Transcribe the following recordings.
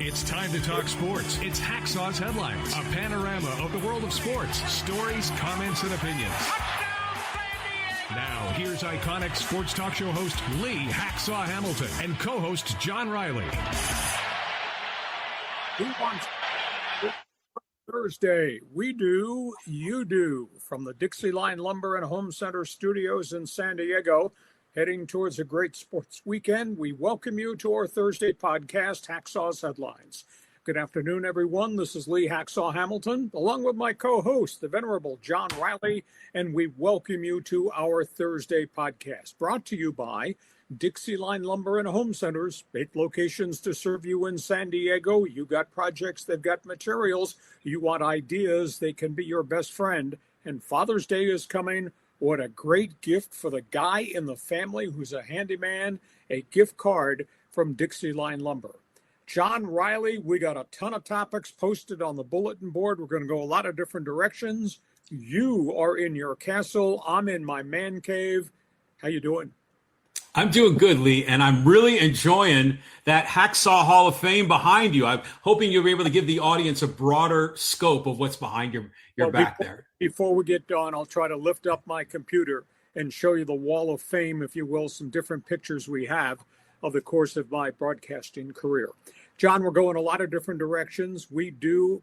It's time to talk sports. It's Hacksaw's Headlines, a panorama of the world of sports, stories, comments, and opinions. Now, here's iconic sports talk show host Lee Hacksaw Hamilton and co-host John Riley. Who wants Thursday? We do, you do. From the Dixieline Lumber and Home Center studios in San Diego, heading towards a great sports weekend, we welcome you to our Thursday podcast, Hacksaw's Headlines. Good afternoon, everyone. This is Lee Hacksaw Hamilton, along with my co-host, the venerable John Riley, and we welcome you to our Thursday podcast, brought to you by Dixieline Lumber and Home Centers, 8 locations to serve you in San Diego. You got projects, they've got materials. You want ideas, they can be your best friend. And Father's Day is coming. What a great gift for the guy in the family who's a handyman, a gift card from Dixieline Lumber. John Riley, we got a ton of topics posted on the bulletin board. We're going to go a lot of different directions. You are in your castle. I'm in my man cave. How you doing? I'm doing good, Lee, and I'm really enjoying that Hacksaw Hall of Fame behind you. I'm hoping you'll be able to give the audience a broader scope of what's behind your back there. Before we get done, I'll try to lift up my computer and show you the wall of fame, if you will, some different pictures we have of the course of my broadcasting career. John, we're going a lot of different directions. We do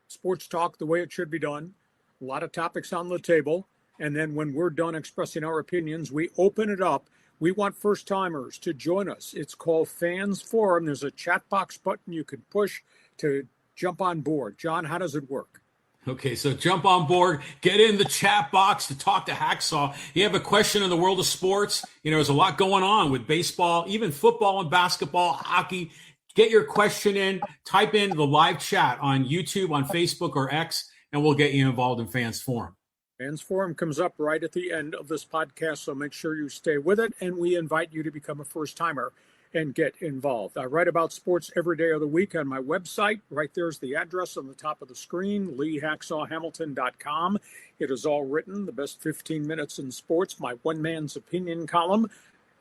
sports talk the way it should be done, a lot of topics on the table, and then when we're done expressing our opinions, we open it up. We want first-timers to join us. It's called Fans Forum. There's a chat box button you can push to jump on board. John, how does it work? Okay, so jump on board, get in the chat box to talk to Hacksaw. You have a question in the world of sports. You know, there's a lot going on with baseball, even football and basketball, hockey. Get your question in, type in the live chat on YouTube, on Facebook, or X, and we'll get you involved in Fans Forum. Fans Forum comes up right at the end of this podcast, so make sure you stay with it, and we invite you to become a first-timer and get involved. I write about sports every day of the week on my website. Right there's the address on the top of the screen, leehacksawhamilton.com. It is all written, the best 15 minutes in sports, my one-man's opinion column,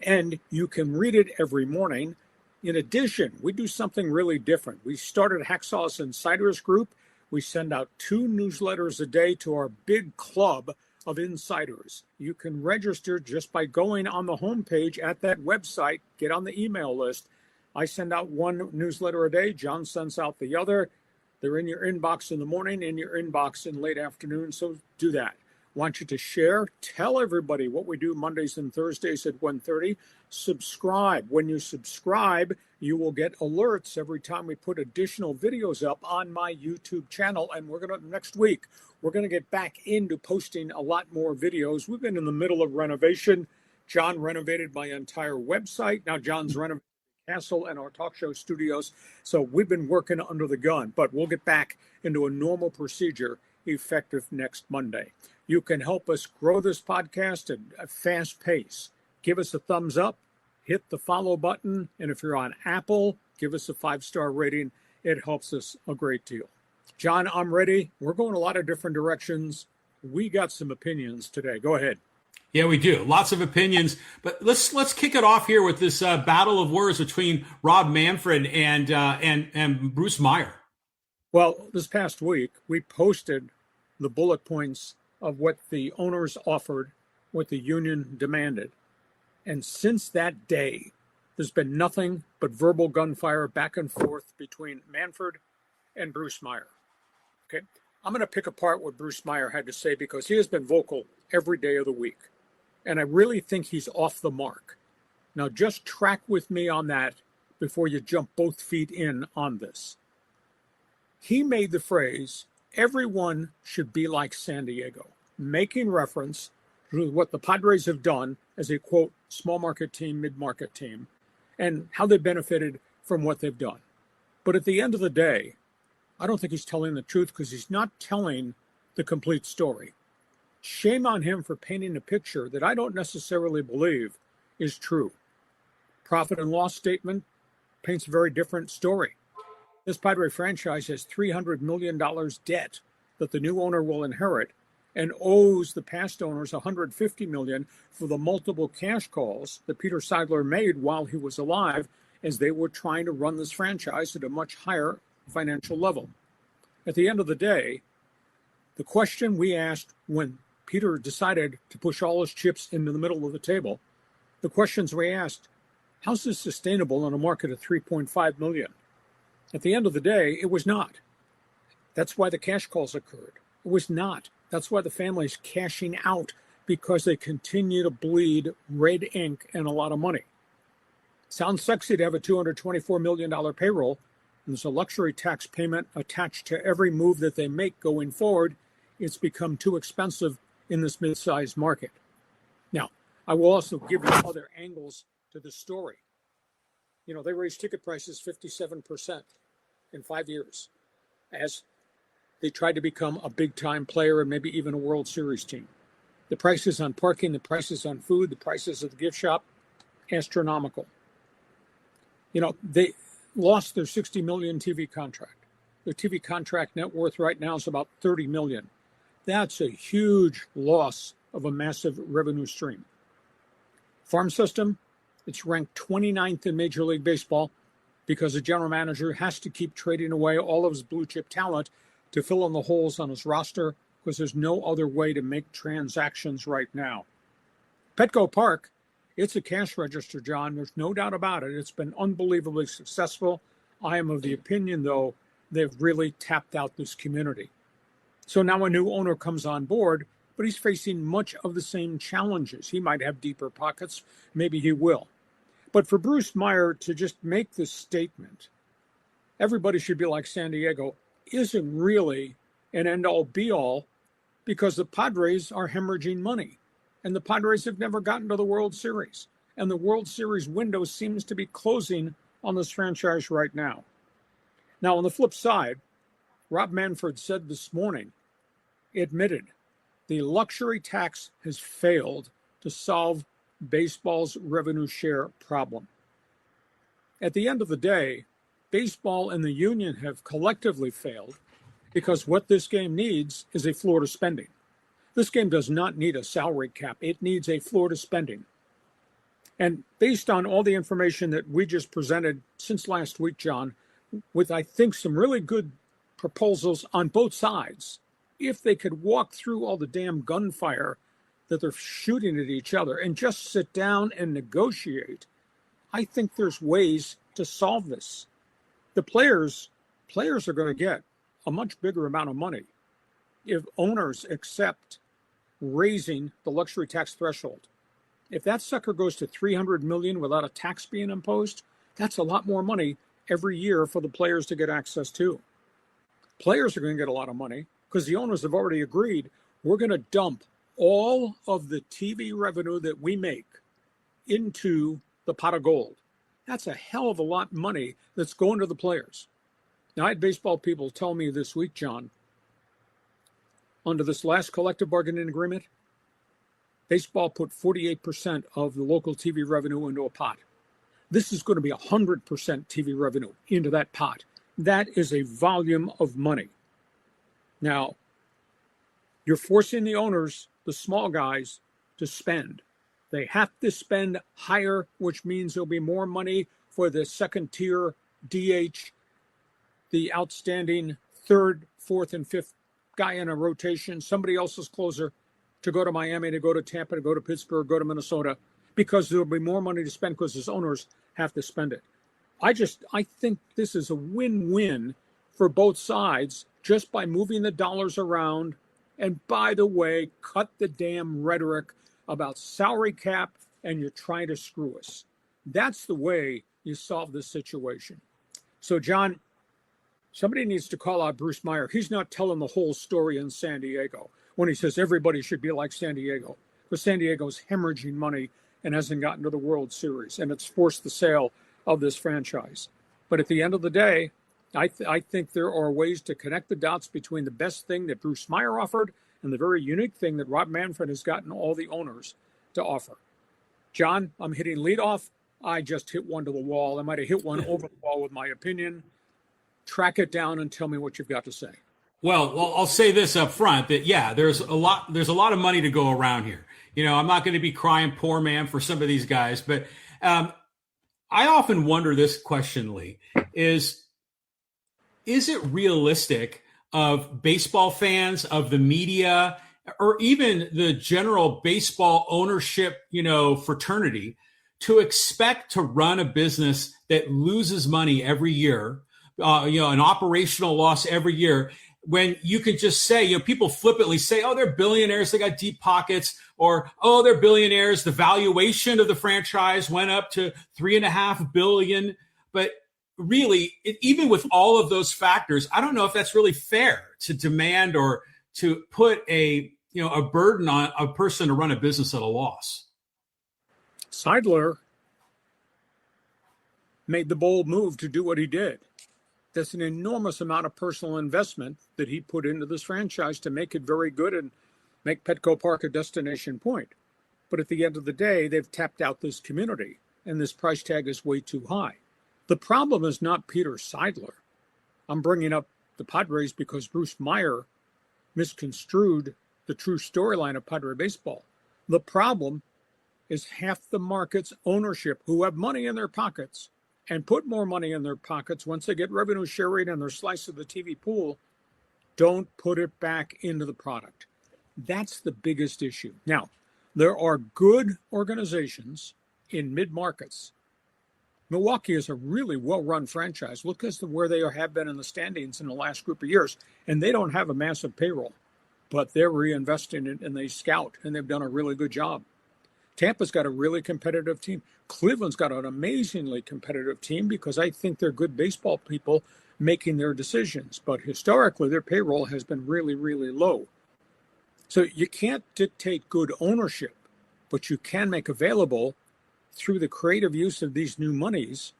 and you can read it every morning. In addition, we do something really different. We started Hacksaw's Insiders Group. We send out 2 newsletters a day to our big club of insiders. You can register just by going on the homepage at that website, get on the email list. I send out 1 newsletter a day. John sends out the other. They're in your inbox in the morning, in your inbox in late afternoon, so do that. Want you to share, tell everybody what we do Mondays and Thursdays at 1:30. Subscribe. When you subscribe, you will get alerts every time we put additional videos up on my YouTube channel. And next week, we're going to get back into posting a lot more videos. We've been in the middle of renovation. John renovated my entire website. Now John's renovated the castle and our talk show studios. So we've been working under the gun, but we'll get back into a normal procedure effective next Monday. You can help us grow this podcast at a fast pace. Give us a thumbs up, hit the follow button, and if you're on Apple, give us a 5-star rating. It helps us a great deal. John, I'm ready. We're going a lot of different directions. We got some opinions today. Go ahead. Yeah, we do. Lots of opinions. But let's kick it off here with this battle of words between Rob Manfred and Bruce Meyer. Well, this past week, we posted the bullet points of what the owners offered, what the union demanded. And since that day, there's been nothing but verbal gunfire back and forth between Manfred and Bruce Meyer. Okay, I'm going to pick apart what Bruce Meyer had to say because he has been vocal every day of the week. And I really think he's off the mark. Now, just track with me on that before you jump both feet in on this. He made the phrase, everyone should be like San Diego, making reference to what the Padres have done as a, quote, small market team, mid-market team, and how they benefited from what they've done. But at the end of the day, I don't think he's telling the truth because he's not telling the complete story. Shame on him for painting a picture that I don't necessarily believe is true. Profit and loss statement paints a very different story. This Padre franchise has $300 million debt that the new owner will inherit and owes the past owners $150 million for the multiple cash calls that Peter Seidler made while he was alive as they were trying to run this franchise at a much higher financial level. At the end of the day, the question we asked when Peter decided to push all his chips into the middle of the table, the questions we asked, how's this sustainable on a market of 3.5 million? At the end of the day, it was not. That's why the cash calls occurred. It was not. That's why the family's cashing out, because they continue to bleed red ink and a lot of money. Sounds sexy to have a $224 million payroll, and there's a luxury tax payment attached to every move that they make going forward. It's become too expensive in this mid-sized market. Now, I will also give you other angles to the story. You know, they raised ticket prices 57% in 5 years as they tried to become a big-time player and maybe even a World Series team. The prices on parking, the prices on food, the prices of the gift shop, astronomical. You know, they lost their $60 million TV contract. Their TV contract net worth right now is about $30 million. That's a huge loss of a massive revenue stream. Farm system, it's ranked 29th in Major League Baseball because the general manager has to keep trading away all of his blue chip talent to fill in the holes on his roster because there's no other way to make transactions right now. Petco Park, it's a cash register, John. There's no doubt about it. It's been unbelievably successful. I am of the opinion, though, they've really tapped out this community. So now a new owner comes on board, but he's facing much of the same challenges. He might have deeper pockets. Maybe he will. But for Bruce Meyer to just make this statement, everybody should be like San Diego, isn't really an end-all be-all because the Padres are hemorrhaging money. And the Padres have never gotten to the World Series. And the World Series window seems to be closing on this franchise right now. Now, on the flip side, Rob Manfred said this morning, admitted the luxury tax has failed to solve baseball's revenue share problem. At the end of the day, baseball and the union have collectively failed because what this game needs is a floor to spending. This game does not need a salary cap. It needs a floor to spending. And based on all the information that we just presented since last week, John, with, I think, some really good proposals on both sides, if they could walk through all the damn gunfire that they're shooting at each other and just sit down and negotiate, I think there's ways to solve this. The players are going to get a much bigger amount of money if owners accept raising the luxury tax threshold. If that sucker goes to $300 million without a tax being imposed, that's a lot more money every year for the players to get access to. Players are going to get a lot of money because the owners have already agreed we're going to dump all of the TV revenue that we make into the pot of gold. That's a hell of a lot of money that's going to the players. Now, I had baseball people tell me this week, John, under this last collective bargaining agreement, baseball put 48% of the local TV revenue into a pot. This is going to be 100% TV revenue into that pot. That is a volume of money. Now, you're forcing the owners, the small guys, to spend. They have to spend higher, which means there'll be more money for the second tier DH, the outstanding third, fourth, and fifth guy in a rotation, somebody else's closer, to go to Miami, to go to Tampa, to go to Pittsburgh, go to Minnesota, because there'll be more money to spend because his owners have to spend it. I think this is a win-win for both sides just by moving the dollars around. And by the way, cut the damn rhetoric about salary cap and you're trying to screw us. That's the way you solve this situation. So, John, somebody needs to call out Bruce Meyer. He's not telling the whole story in San Diego when he says everybody should be like San Diego, because San Diego's hemorrhaging money and hasn't gotten to the World Series, and it's forced the sale of this franchise. But at the end of the day, I think there are ways to connect the dots between the best thing that Bruce Meyer offered and the very unique thing that Rob Manfred has gotten all the owners to offer. John, I'm hitting leadoff. I just hit one to the wall. I might have hit one over the wall with my opinion. Track it down and tell me what you've got to say. Well, I'll say this up front that, yeah, there's a lot of money to go around here. You know, I'm not going to be crying poor man for some of these guys, but I often wonder this question, Lee, is it realistic of baseball fans, of the media, or even the general baseball ownership, fraternity to expect to run a business that loses money every year, an operational loss every year, when you could just say, people flippantly say, oh, they're billionaires, they got deep pockets, or, oh, they're billionaires, the valuation of the franchise went up to $3.5 billion. But really, even with all of those factors, I don't know if that's really fair to demand or to put a burden on a person to run a business at a loss. Seidler made the bold move to do what he did. That's an enormous amount of personal investment that he put into this franchise to make it very good and make Petco Park a destination point. But at the end of the day, they've tapped out this community, and this price tag is way too high. The problem is not Peter Seidler. I'm bringing up the Padres because Bruce Meyer misconstrued the true storyline of Padre baseball. The problem is half the market's ownership, who have money in their pockets and put more money in their pockets once they get revenue sharing and their slice of the TV pool, don't put it back into the product. That's the biggest issue. Now, there are good organizations in mid-markets. Milwaukee is a really well-run franchise. Look as to where they have been in the standings in the last group of years, and they don't have a massive payroll, but they're reinvesting it and they scout, and they've done a really good job. Tampa's got a really competitive team. Cleveland's got an amazingly competitive team because I think they're good baseball people making their decisions. But historically, their payroll has been really, really low. So you can't dictate good ownership, but you can make available through the creative use of these new monies,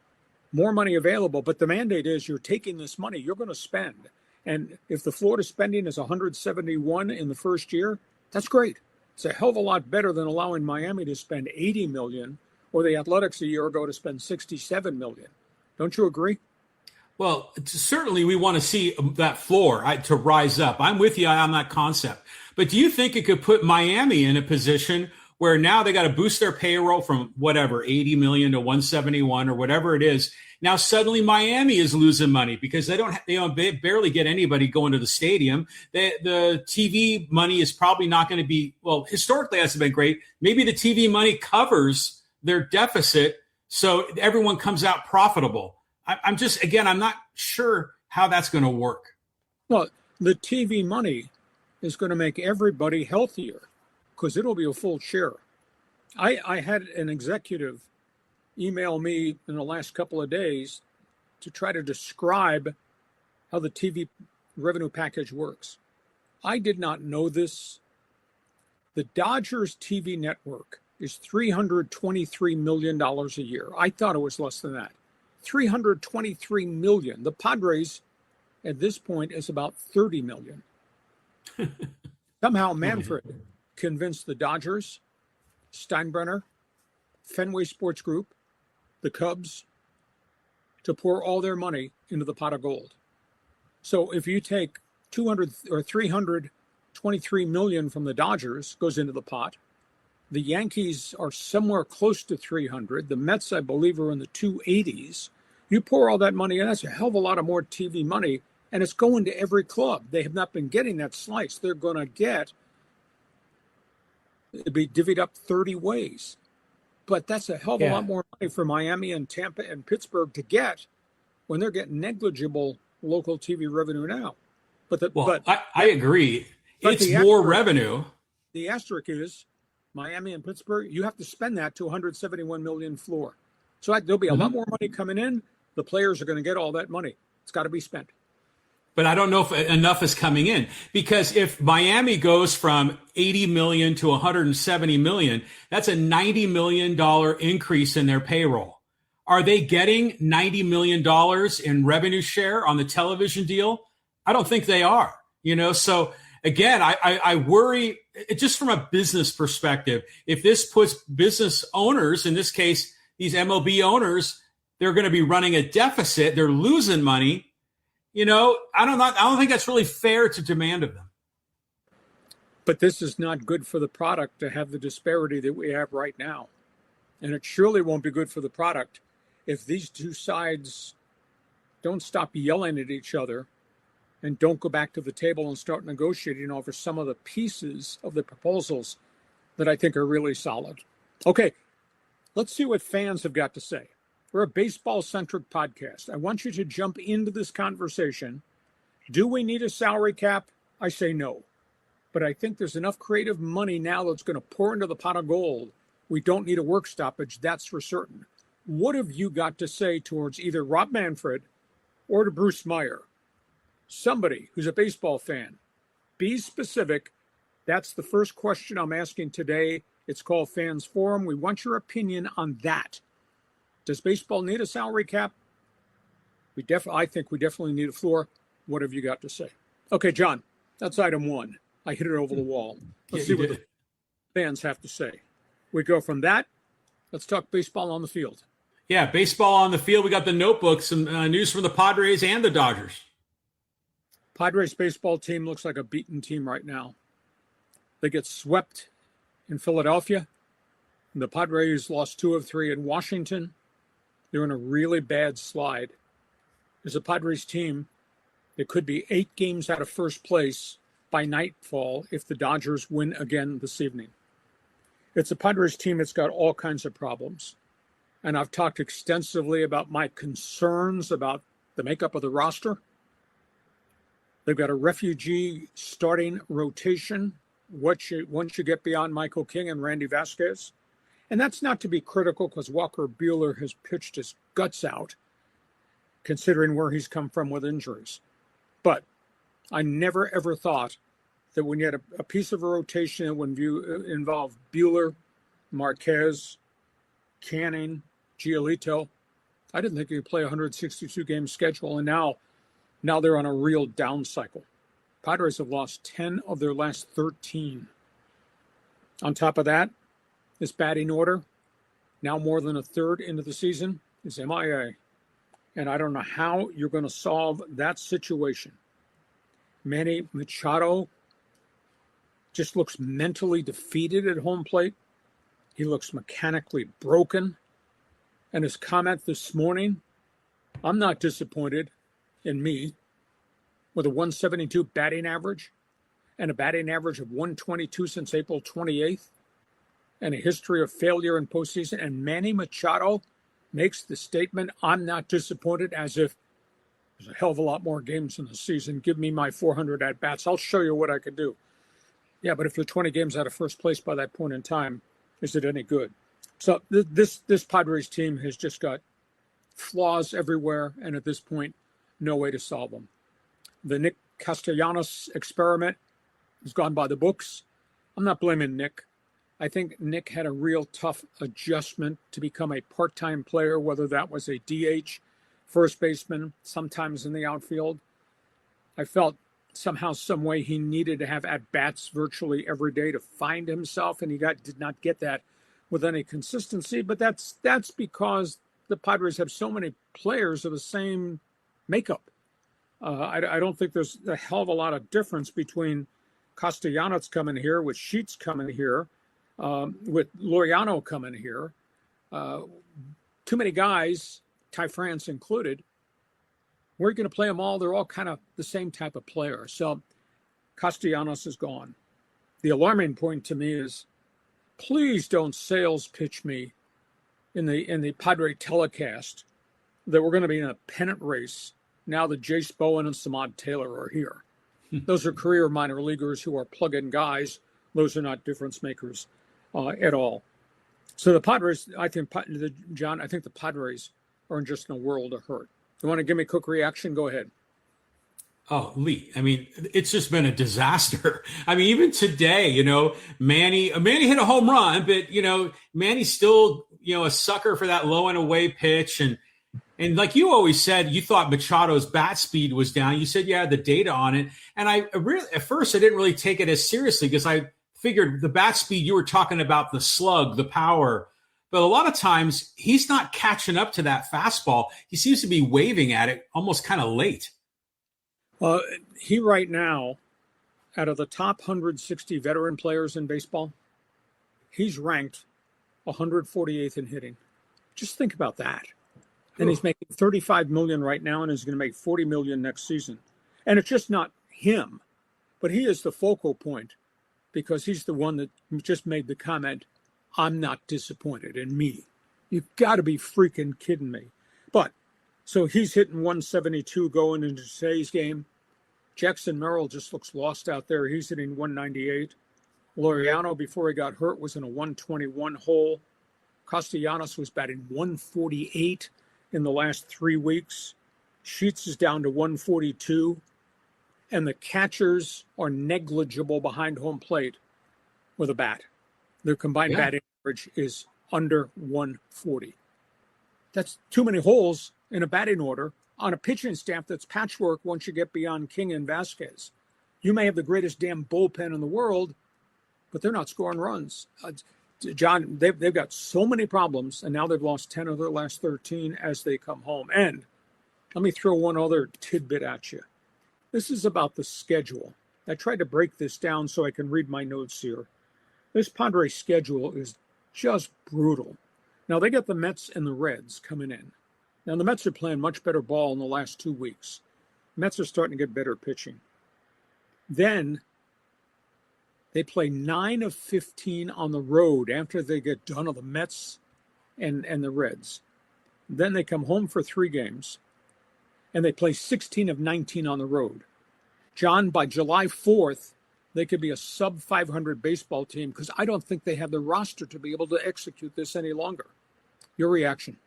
more money available. But the mandate is you're taking this money, you're going to spend. And if the Florida spending is 171 in the first year, that's great. It's a hell of a lot better than allowing Miami to spend $80 million or the Athletics a year ago to spend $67 million. Don't you agree? Well, certainly we want to see that floor to rise up. I'm with you on that concept. But do you think it could put Miami in a position where now they got to boost their payroll from whatever, 80 million to 171 or whatever it is? Now suddenly Miami is losing money because they barely get anybody going to the stadium. The TV money is probably not going to be, well, historically hasn't been great. Maybe the TV money covers their deficit, so everyone comes out profitable. I'm not sure how that's going to work. Well, the TV money is going to make everybody healthier because it'll be a full share. I had an executive email me in the last couple of days to try to describe how the TV revenue package works. I did not know this. The Dodgers TV network is $323 million a year. I thought it was less than that. $323 million. The Padres at this point is about $30 million. Somehow Manfred convinced the Dodgers, Steinbrenner, Fenway Sports Group, the Cubs, to pour all their money into the pot of gold. So if you take 200 or 323 million from the Dodgers, goes into the pot. The Yankees are somewhere close to 300. The Mets, I believe, are in the 280s. You pour all that money in, that's a hell of a lot of more TV money, and it's going to every club. They have not been getting that slice. They're going to get, it'd be divvied up 30 ways. But that's a hell of a lot more money for Miami and Tampa and Pittsburgh to get when they're getting negligible local TV revenue now. I agree. It's more revenue. The asterisk is Miami and Pittsburgh, you have to spend that to 171 million floor. So there'll be a lot more money coming in. The players are going to get all that money. It's got to be spent. But I don't know if enough is coming in, because if Miami goes from 80 million to 170 million, that's a $90 million increase in their payroll. Are they getting $90 million in revenue share on the television deal? I don't think they are, So again, I worry just from a business perspective, if this puts business owners, in this case, these MLB owners, they're going to be running a deficit. They're losing money. I don't think that's really fair to demand of them. But this is not good for the product to have the disparity that we have right now. And it surely won't be good for the product if these two sides don't stop yelling at each other and don't go back to the table and start negotiating over some of the pieces of the proposals that I think are really solid. Okay, let's see what fans have got to say. We're a baseball-centric podcast. I want you to jump into this conversation. Do we need a salary cap? I say no. But I think there's enough creative money now that's going to pour into the pot of gold. We don't need a work stoppage, that's for certain. What have you got to say towards either Rob Manfred or to Bruce Meyer? Somebody who's a baseball fan. Be specific. That's the first question I'm asking today. It's called Fans Forum. We want your opinion on that. Does baseball need a salary cap? I think we definitely need a floor. What have you got to say? Okay, John, that's item one. I hit it over the wall. Let's see what the fans have to say. We go from that. Let's talk baseball on the field. Yeah, baseball on the field. We got the notebook, some news from the Padres and the Dodgers. Padres baseball team looks like a beaten team right now. They get swept in Philadelphia. The Padres lost 2 of 3 in Washington. They're in a really bad slide. As a Padres team, they could be 8 games out of first place by nightfall if the Dodgers win again this evening. It's a Padres team that's got all kinds of problems. And I've talked extensively about my concerns about the makeup of the roster. They've got a refugee starting rotation once you get beyond Michael King and Randy Vasquez. And that's not to be critical because Walker Buehler has pitched his guts out, considering where he's come from with injuries. But I never, ever thought that when you had a piece of a rotation that would involve Buehler, Marquez, Canning, Giolito, I didn't think you could play a 162-game schedule. And now they're on a real down cycle. Padres have lost 10 of their last 13. On top of that, this batting order, now more than a third into the season, is MIA. And I don't know how you're going to solve that situation. Manny Machado just looks mentally defeated at home plate. He looks mechanically broken. And his comment this morning, I'm not disappointed in me with a 172 batting average and a batting average of 122 since April 28th and a history of failure in postseason. And Manny Machado makes the statement, I'm not disappointed, as if there's a hell of a lot more games in the season. Give me my 400 at-bats. I'll show you what I can do. Yeah, but if you're 20 games out of first place by that point in time, is it any good? So this Padres team has just got flaws everywhere, and at this point, no way to solve them. The Nick Castellanos experiment has gone by the books. I'm not blaming Nick. I think Nick had a real tough adjustment to become a part-time player, whether that was a DH, first baseman, sometimes in the outfield. I felt somehow, some way he needed to have at-bats virtually every day to find himself, and he did not get that with any consistency. But that's because the Padres have so many players of the same makeup. I don't think there's a hell of a lot of difference between Castellanos coming here, with Sheets coming here, with Laureano coming here. Too many guys, Ty France included. We're going to play them all. They're all kind of the same type of player. So Castellanos is gone. The alarming point to me is, please don't sales pitch me in the Padre telecast that we're going to be in a pennant race now that Jace Bowen and Samad Taylor are here. Those are career minor leaguers who are plug-in guys. Those are not difference makers at all. So the Padres, I think the Padres are just in a world of hurt. You want to give me a quick reaction? Go ahead. Oh, Lee, I mean, it's just been a disaster. I mean, even today, Manny hit a home run, but, Manny's still, a sucker for that low and away pitch. And like you always said, you thought Machado's bat speed was down. You said you had the data on it. And at first I didn't really take it as seriously because I figured the bat speed, you were talking about the slug, the power. But a lot of times he's not catching up to that fastball. He seems to be waving at it almost kind of late. He right now, out of the top 160 veteran players in baseball, he's ranked 148th in hitting. Just think about that. And he's making $35 million right now, and is going to make $40 million next season. And it's just not him, but he is the focal point because he's the one that just made the comment, "I'm not disappointed in me." You've got to be freaking kidding me. But so he's hitting 172 going into today's game. Jackson Merrill just looks lost out there. He's hitting 198. Laureano, before he got hurt, was in a 121 hole. Castellanos was batting 148 in the last 3 weeks. Sheets is down to 142. And the catchers are negligible behind home plate with a bat. Their combined batting average is under 140. That's too many holes in a batting order on a pitching staff that's patchwork once you get beyond King and Vasquez. You may have the greatest damn bullpen in the world, but they're not scoring runs. John, they've got so many problems, and now they've lost 10 of their last 13 as they come home. And let me throw one other tidbit at you. This is about the schedule. I tried to break this down so I can read my notes here. This Padres schedule is just brutal. Now, they got the Mets and the Reds coming in. Now, the Mets are playing much better ball in the last 2 weeks. Mets are starting to get better pitching. Then they play 9 of 15 on the road after they get done with the Mets and the Reds. Then they come home for 3 games, and they play 16 of 19 on the road. John, by July 4th, they could be a sub-500 baseball team because I don't think they have the roster to be able to execute this any longer. Your reaction?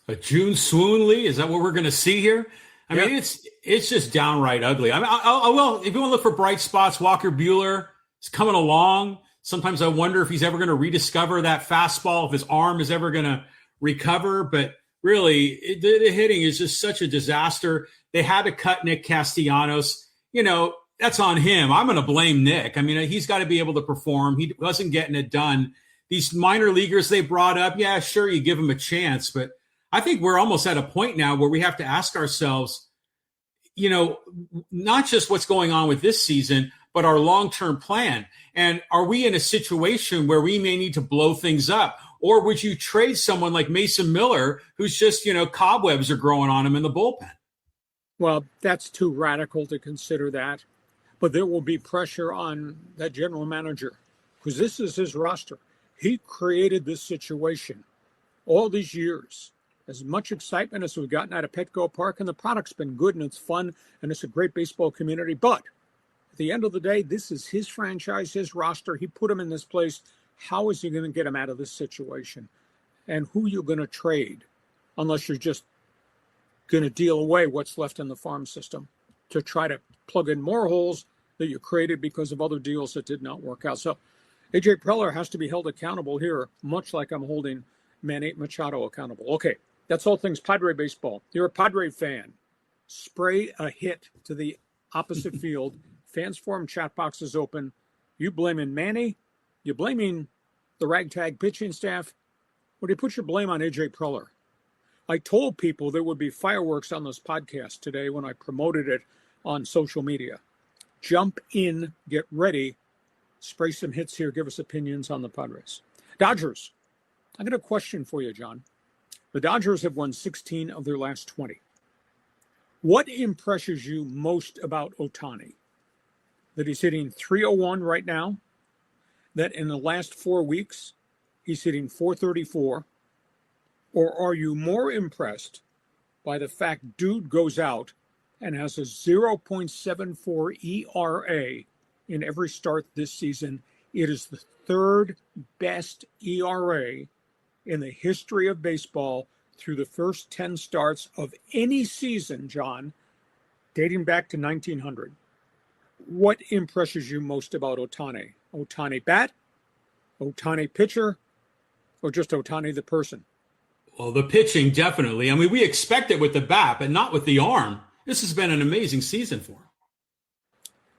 A June swoon, Lee? Is that what we're going to see here? I mean, it's just downright ugly. I mean, I will, if you want to look for bright spots, Walker Buehler is coming along. Sometimes I wonder if he's ever going to rediscover that fastball, if his arm is ever going to recover. But really, the hitting is just such a disaster. They had to cut Nick Castellanos. You know, that's on him. I'm going to blame Nick. I mean, he's got to be able to perform. He wasn't getting it done. These minor leaguers they brought up, yeah, sure, you give them a chance. But I think we're almost at a point now where we have to ask ourselves, you know, not just what's going on with this season, but our long-term plan. And are we in a situation where we may need to blow things up? Or would you trade someone like Mason Miller, who's just, you know, cobwebs are growing on him in the bullpen? Well, that's too radical to consider that. But there will be pressure on that general manager because this is his roster. He created this situation all these years. As much excitement as we've gotten out of Petco Park, and the product's been good and it's fun and it's a great baseball community. But at the end of the day, this is his franchise, his roster. He put him in this place. How is he going to get him out of this situation? And who you're going to trade, unless you're just going to deal away what's left in the farm system to try to plug in more holes that you created because of other deals that did not work out. So A.J. Preller has to be held accountable here, much like I'm holding Manny Machado accountable. Okay, that's all things Padre baseball. You're a Padre fan. Spray a hit to the opposite field. Fans forum chat box is open. You blaming Manny? You blaming the ragtag pitching staff? Or do you put your blame on A.J. Preller? I told people there would be fireworks on this podcast today when I promoted it on social media. Jump in, get ready, spray some hits here, give us opinions on the Padres. Dodgers. I got a question for you, John. The Dodgers have won 16 of their last 20. What impresses you most about Ohtani? That he's hitting .301 right now? That in the last 4 weeks, he's hitting .434? Or are you more impressed by the fact dude goes out and has a 0.74 ERA in every start this season? It is the third best ERA in the history of baseball through the first 10 starts of any season, John, dating back to 1900. What impresses you most about Ohtani? Ohtani bat, Ohtani pitcher, or just Ohtani the person? Well, the pitching, definitely. I mean, we expect it with the bat, but not with the arm. This has been an amazing season for him.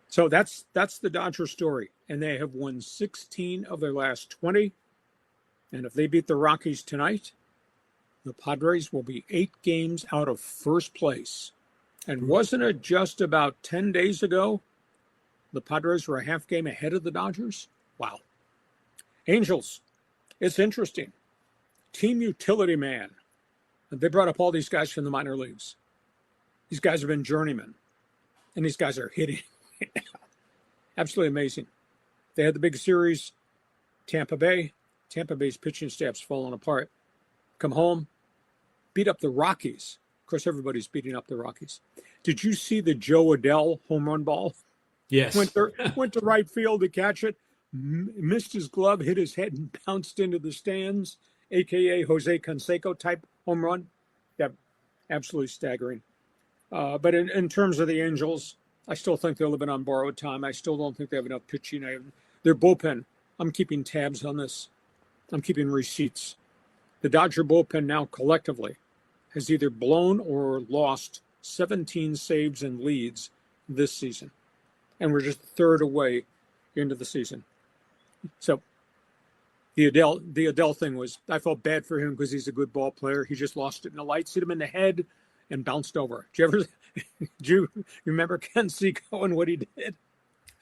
So that's the Dodger story. And they have won 16 of their last 20. And if they beat the Rockies tonight, the Padres will be 8 games out of first place. And wasn't it just about 10 days ago the Padres were a half game ahead of the Dodgers? Wow. Angels, it's interesting. Team utility man. They brought up all these guys from the minor leagues. These guys have been journeymen, and these guys are hitting. Absolutely amazing. They had the big series, Tampa Bay. Tampa Bay's pitching staff's falling apart. Come home, beat up the Rockies. Of course, everybody's beating up the Rockies. Did you see the Joe Adell home run ball? Yes. Went to right field to catch it, missed his glove, hit his head, and bounced into the stands, a.k.a. Jose Canseco type home run. Yeah, absolutely staggering. But in terms of the Angels, I still think they're living on borrowed time. I still don't think they have enough pitching. Their bullpen, I'm keeping tabs on this. I'm keeping receipts. The Dodger bullpen now collectively has either blown or lost 17 saves and leads this season. And we're just a third away into the season. So the Adele thing was, I felt bad for him because he's a good ball player. He just lost it in the lights, hit him in the head, and bounced over. Do you remember Canseco and what he did?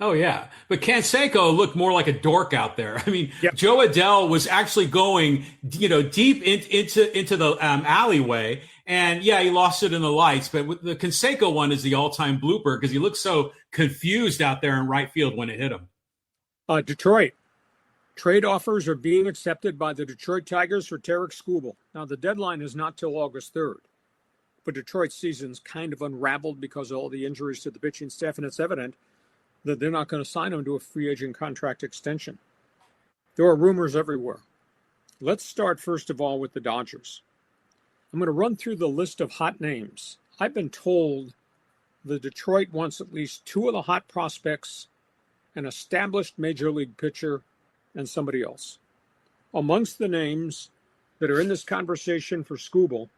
Oh, yeah. But Canseco looked more like a dork out there. I mean, yep. Joe Adell was actually going, deep into the alleyway. And, yeah, he lost it in the lights. But with the Canseco one is the all-time blooper because he looked so confused out there in right field when it hit him. Detroit. Trade offers are being accepted by the Detroit Tigers for Tarek Skubal. Now, the deadline is not till August 3rd. But Detroit's season's kind of unraveled because of all the injuries to the pitching staff, and it's evident that they're not going to sign him to a free agent contract extension. There are rumors everywhere. Let's start, first of all, with the Dodgers. I'm going to run through the list of hot names. I've been told that Detroit wants at least two of the hot prospects, an established major league pitcher, and somebody else. Amongst the names that are in this conversation for Skubal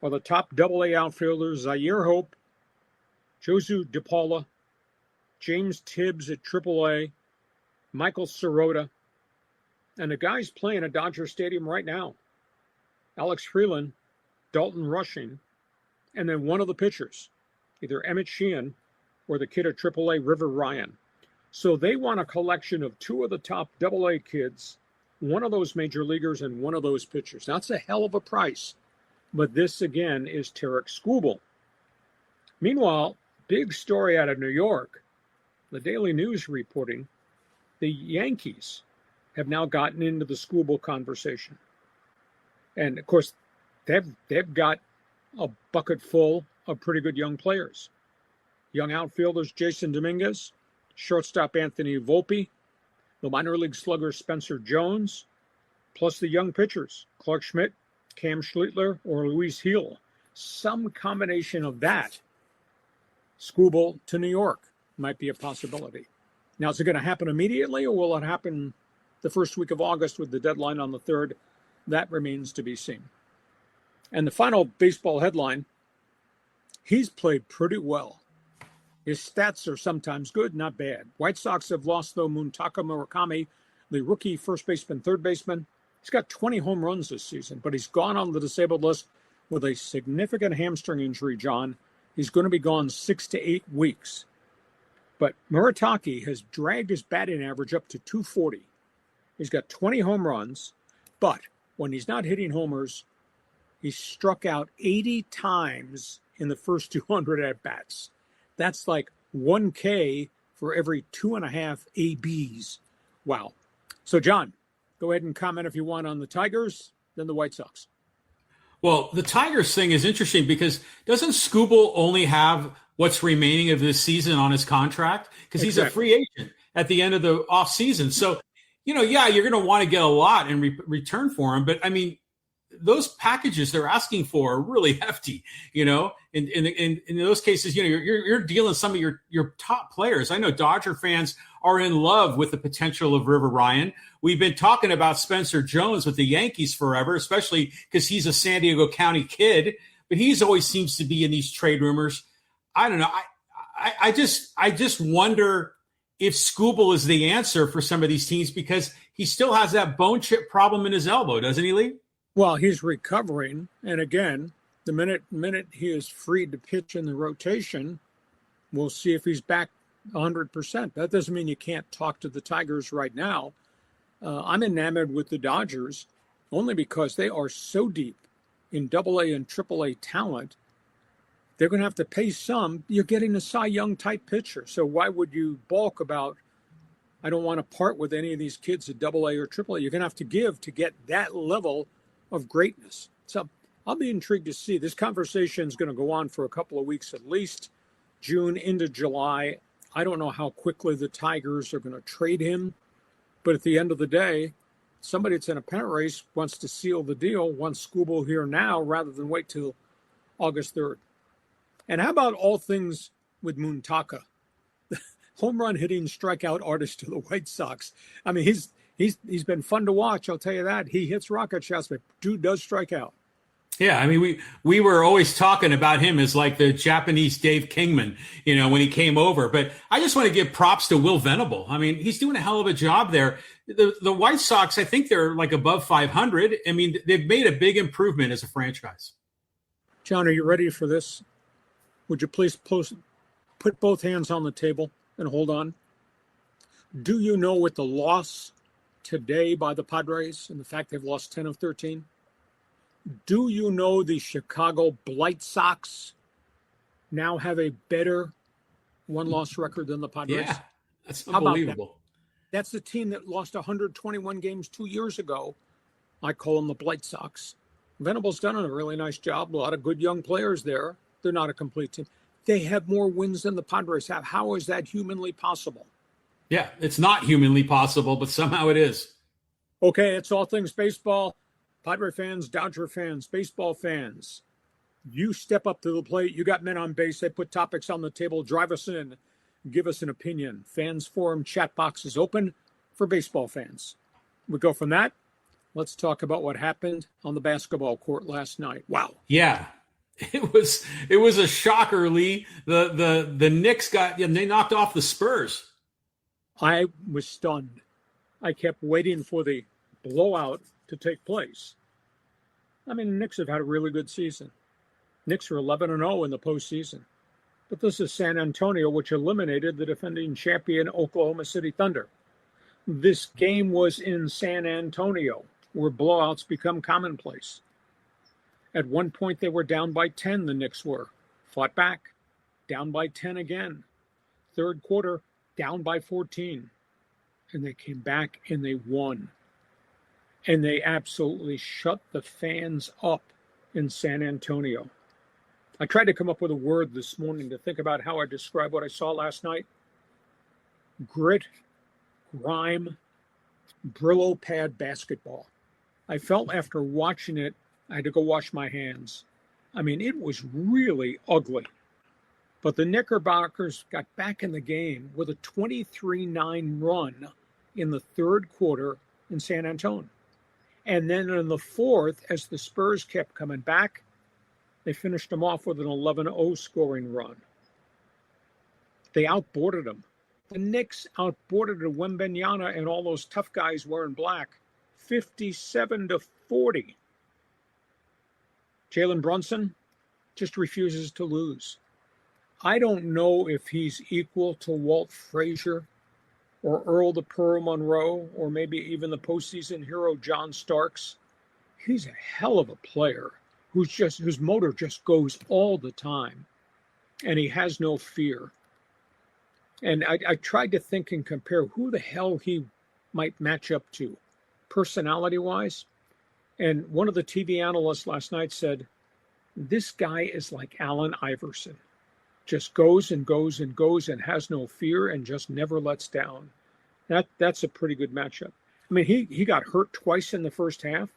are the top Double-A outfielders Zaire Hope, Josu DePaula, James Tibbs at Triple-A, Michael Sirota, and the guys playing at Dodger Stadium right now, Alex Freeland, Dalton Rushing, and then one of the pitchers, either Emmett Sheehan or the kid at Triple-A, River Ryan. So they want a collection of two of the top Double-A kids, one of those major leaguers and one of those pitchers. Now, that's a hell of a price. But this, again, is Tarek Skubal. Meanwhile, big story out of New York, the Daily News reporting, the Yankees have now gotten into the Skubal conversation. And, of course, they've got a bucket full of pretty good young players. Young outfielders, Jason Dominguez, shortstop Anthony Volpe, the minor league slugger Spencer Jones, plus the young pitchers, Clark Schmidt, Cam Schlittler, or Luis Gil. Some combination of that. Skubal to New York might be a possibility. Now, is it going to happen immediately, or will it happen the first week of August with the deadline on the 3rd? That remains to be seen. And the final baseball headline, he's played pretty well. His stats are sometimes good, not bad. White Sox have lost, though, Muntaka Murakami, the rookie first baseman, third baseman. He's got 20 home runs this season, but he's gone on the disabled list with a significant hamstring injury, John. He's going to be gone 6 to 8 weeks. But Murataki has dragged his batting average up to 240. He's got 20 home runs, but when he's not hitting homers, he's struck out 80 times in the first 200 at-bats. That's like 1 K for every 2.5 ABs. Wow. So, John, go ahead and comment if you want on the Tigers, then the White Sox. Well, the Tigers thing is interesting because doesn't Skubal only have what's remaining of this season on his contract? Because he's a free agent at the end of the offseason. So, you're going to want to get a lot in return for him. But, I mean, those packages they're asking for are really hefty, In those cases, you're dealing some of your top players. I know Dodger fans are in love with the potential of River Ryan. We've been talking about Spencer Jones with the Yankees forever, especially because he's a San Diego County kid, but he's always seems to be in these trade rumors. I don't know. I just wonder if Skubal is the answer for some of these teams because he still has that bone chip problem in his elbow, doesn't he, Lee? Well, he's recovering, and again, the minute he is free to pitch in the rotation, we'll see if he's back 100%. That doesn't mean you can't talk to the Tigers right now. I'm enamored with the Dodgers only because they are so deep in AA and AAA talent, they're going to have to pay some. You're getting a Cy Young type pitcher. So why would you balk about, I don't want to part with any of these kids at AA or AAA? You're going to have to give to get that level of greatness. So I'll be intrigued to see. This conversation is going to go on for a couple of weeks at least, June into July. I don't know how quickly the Tigers are going to trade him. But at the end of the day, somebody that's in a pennant race wants to seal the deal, wants Skubal here now rather than wait till August 3rd. And how about all things with Muntaka? Home run hitting strikeout artist to the White Sox. I mean, he's been fun to watch, I'll tell you that. He hits rocket shots, but dude does strike out. Yeah, I mean, we were always talking about him as like the Japanese Dave Kingman, when he came over. But I just want to give props to Will Venable. I mean, he's doing a hell of a job there. The White Sox, I think they're like above 500. I mean, they've made a big improvement as a franchise. John, are you ready for this? Would you please put both hands on the table and hold on? Do you know with the loss today by the Padres and the fact they've lost 10 of 13? Do you know the Chicago Blight Sox now have a better one-loss record than the Padres? Yeah, that's unbelievable. That? That's the team that lost 121 games 2 years ago. I call them the Blight Sox. Venable's done a really nice job. A lot of good young players there. They're not a complete team. They have more wins than the Padres have. How is that humanly possible? Yeah, it's not humanly possible, but somehow it is. Okay, it's all things baseball. Padre fans, Dodger fans, baseball fans, you step up to the plate. You got men on base. They put topics on the table. Drive us in. Give us an opinion. Fans Forum chat box is open for baseball fans. We go from that. Let's talk about what happened on the basketball court last night. Wow. Yeah. It was a shocker, Lee. The Knicks they knocked off the Spurs. I was stunned. I kept waiting for the blowout to take place. I mean, the Knicks have had a really good season. Knicks are 11-0 in the postseason. But this is San Antonio, which eliminated the defending champion Oklahoma City Thunder. This game was in San Antonio, where blowouts become commonplace. At one point, they were down by 10, the Knicks were. Fought back, down by 10 again. Third quarter, down by 14. And they came back and they won. And they absolutely shut the fans up in San Antonio. I tried to come up with a word this morning to think about how I describe what I saw last night. Grit, grime, Brillo pad basketball. I felt after watching it, I had to go wash my hands. I mean, it was really ugly. But the Knickerbockers got back in the game with a 23-9 run in the third quarter in San Antonio. And then in the fourth, as the Spurs kept coming back, they finished them off with an 11-0 scoring run. They outboarded them. The Knicks outboarded Wembanyama and all those tough guys wearing black, 57-40. Jalen Brunson just refuses to lose. I don't know if he's equal to Walt Frazier or Earl the Pearl Monroe or maybe even the postseason hero John Starks. He's a hell of a player whose motor just goes all the time, and he has no fear. And I tried to think and compare who the hell he might match up to personality-wise. And one of the TV analysts last night said, this guy is like Allen Iverson. Just goes and goes and goes and has no fear and just never lets down. That's a pretty good matchup. I mean, he got hurt twice in the first half.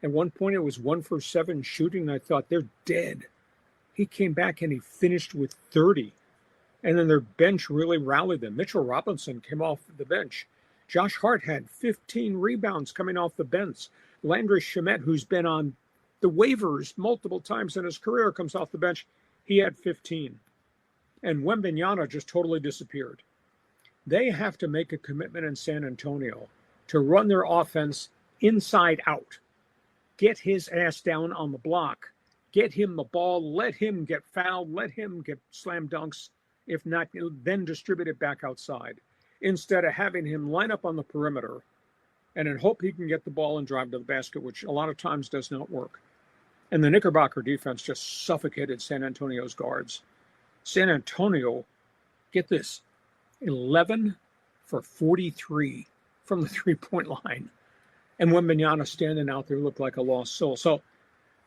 At one point, it was 1 for 7 shooting. And I thought, they're dead. He came back and he finished with 30. And then their bench really rallied them. Mitchell Robinson came off the bench. Josh Hart had 15 rebounds coming off the bench. Landry Shamet, who's been on the waivers multiple times in his career, comes off the bench. He had 15. And Wembanyama just totally disappeared. They have to make a commitment in San Antonio to run their offense inside out. Get his ass down on the block. Get him the ball. Let him get fouled. Let him get slam dunks. If not, then distribute it back outside. Instead of having him line up on the perimeter and then hope he can get the ball and drive to the basket, which a lot of times does not work. And the Knickerbocker defense just suffocated San Antonio's guards. San Antonio, get this, 11 for 43 from the three-point line. And Wembanyama standing out there looked like a lost soul. So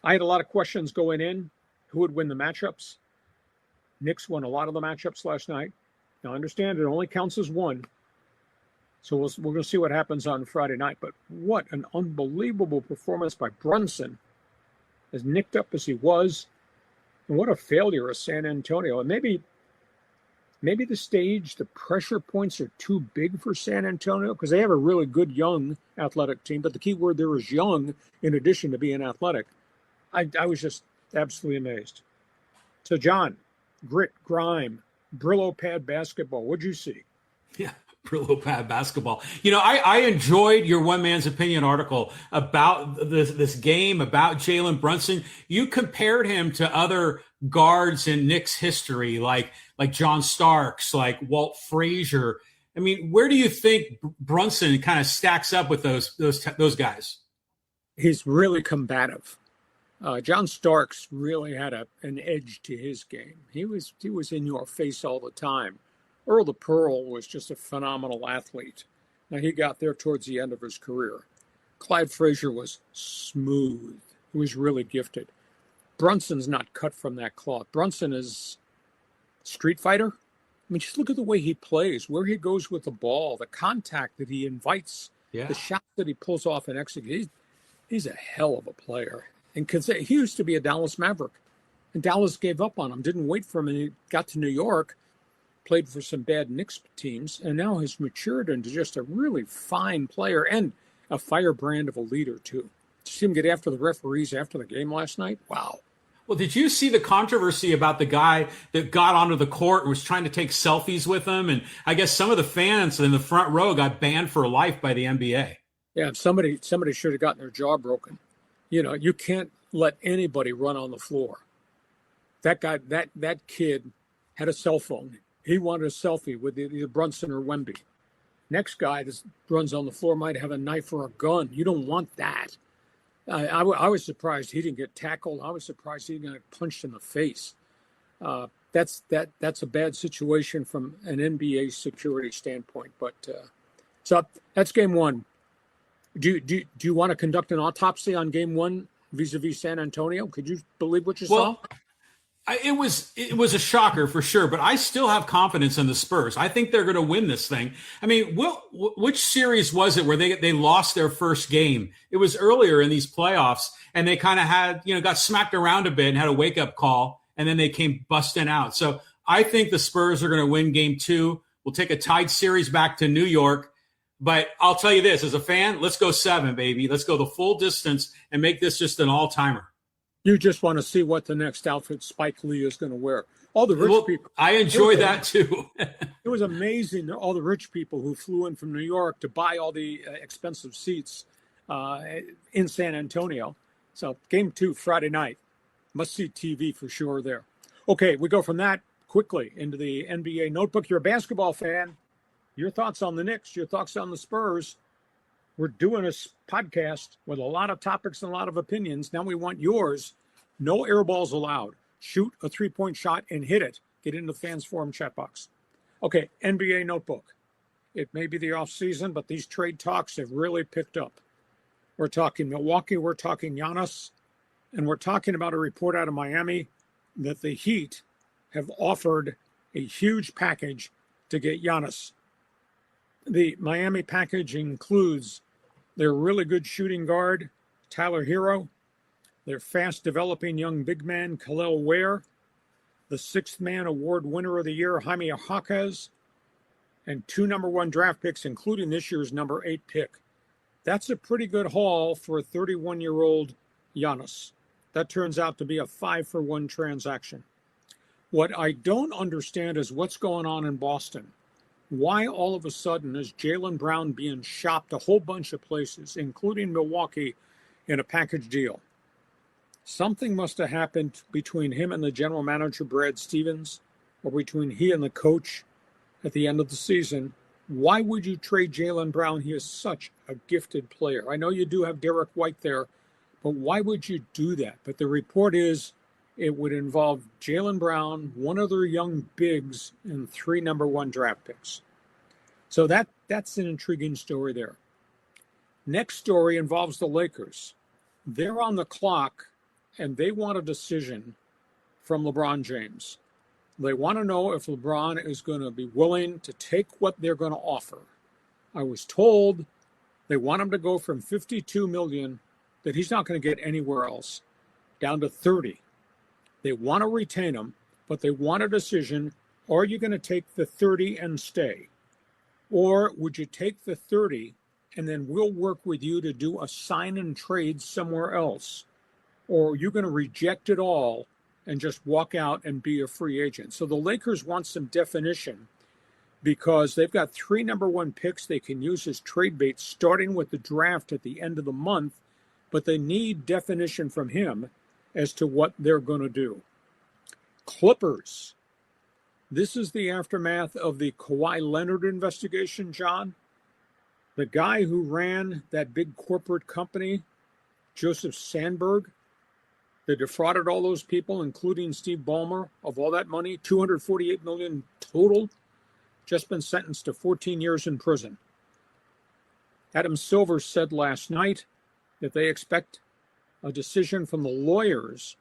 I had a lot of questions going in. Who would win the matchups? Knicks won a lot of the matchups last night. Now, understand it only counts as one. So we're going to see what happens on Friday night. But what an unbelievable performance by Brunson, as nicked up as he was. And what a failure of San Antonio. And maybe the stage, the pressure points are too big for San Antonio because they have a really good young athletic team. But the key word there is young in addition to being athletic. I was just absolutely amazed. So, John, grit, grime, Brillo pad basketball. What'd you see? Yeah, Brillo pad basketball. You know, I enjoyed your one man's opinion article about this game, about Jalen Brunson. You compared him to other guards in Knicks history, like John Starks, like Walt Frazier. I mean, where do you think Brunson kind of stacks up with those guys? He's really combative. John Starks really had an edge to his game. He was in your face all the time. Earl the Pearl was just a phenomenal athlete. Now, he got there towards the end of his career. Clyde Frazier was smooth. He was really gifted. Brunson's not cut from that cloth. Brunson is street fighter. I mean, just look at the way he plays, where he goes with the ball, the contact that he invites, the shot that he pulls off and executes. He's a hell of a player. And he used to be a Dallas Maverick. And Dallas gave up on him, didn't wait for him. And he got to New York, played for some bad Knicks teams, and now has matured into just a really fine player and a firebrand of a leader, too. Did you see him get after the referees after the game last night? Wow. Well, did you see the controversy about the guy that got onto the court and was trying to take selfies with him? And I guess some of the fans in the front row got banned for life by the NBA. Yeah, somebody should have gotten their jaw broken. You know, you can't let anybody run on the floor. That guy, that kid had a cell phone. He wanted a selfie with either Brunson or Wemby. Next guy that runs on the floor might have a knife or a gun. You don't want that. I was surprised he didn't get tackled. I was surprised he didn't get punched in the face. That's a bad situation from an NBA security standpoint. But so that's game one. Do you want to conduct an autopsy on game one vis-a-vis San Antonio? Could you believe what you saw? It was a shocker for sure, but I still have confidence in the Spurs. I think they're going to win this thing. I mean, which series was it where they lost their first game? It was earlier in these playoffs, and they kind of had, got smacked around a bit and had a wake-up call, and then they came busting out. So I think the Spurs are going to win game two. We'll take a tied series back to New York. But I'll tell you this, as a fan, let's go 7, baby. Let's go the full distance and make this just an all-timer. You just want to see what the next outfit Spike Lee is going to wear. All the rich people. I enjoy that, too. It was amazing, all the rich people who flew in from New York to buy all the expensive seats in San Antonio. So game 2, Friday night. Must-see TV for sure there. Okay, we go from that quickly into the NBA notebook. You're a basketball fan. Your thoughts on the Knicks, your thoughts on the Spurs. We're doing a podcast with a lot of topics and a lot of opinions. Now we want yours. No air balls allowed. Shoot a three-point shot and hit it. Get into the fans forum chat box. Okay, NBA notebook. It may be the off season, but these trade talks have really picked up. We're talking Milwaukee, we're talking Giannis, and we're talking about a report out of Miami that the Heat have offered a huge package to get Giannis. The Miami package includes their really good shooting guard, Tyler Hero, their fast-developing young big man, Khalil Ware, the sixth-man award winner of the year, Jaime Jaquez, and 2 number 1 draft picks, including this year's number 8 pick. That's a pretty good haul for a 31-year-old Giannis. That turns out to be a 5-for-1 transaction. What I don't understand is what's going on in Boston. Why all of a sudden is Jaylen Brown being shopped a whole bunch of places, including Milwaukee, in a package deal? Something must have happened between him and the general manager, Brad Stevens, or between he and the coach at the end of the season. Why would you trade Jaylen Brown? He is such a gifted player. I know you do have Derek White there, But why would you do that? But the report is it would involve Jaylen Brown, one of their young bigs, and 3 number 1 draft picks. So that's an intriguing story there. Next story involves the Lakers. They're on the clock, and they want a decision from LeBron James. They want to know if LeBron is going to be willing to take what they're going to offer. I was told they want him to go from $52 million that he's not going to get anywhere else down to 30. They want to retain him, but they want a decision. Are you going to take the 30 and stay? Or would you take the 30 and then we'll work with you to do a sign and trade somewhere else? Or are you going to reject it all and just walk out and be a free agent? So the Lakers want some definition because they've got 3 number 1 picks they can use as trade bait starting with the draft at the end of the month, but they need definition from him as to what they're going to do. Clippers. This is the aftermath of the Kawhi Leonard investigation, John. The guy who ran that big corporate company, Joseph Sandberg, that defrauded all those people, including Steve Ballmer, of all that money, $248 million total, just been sentenced to 14 years in prison. Adam Silver said last night that they expect a decision from the lawyers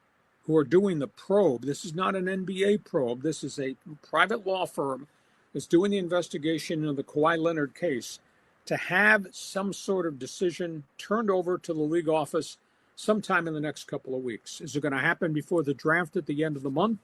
who are doing the probe. This is not an NBA probe. This is a private law firm that's doing the investigation of the Kawhi Leonard case to have some sort of decision turned over to the league office sometime in the next couple of weeks. Is it going to happen before the draft at the end of the month?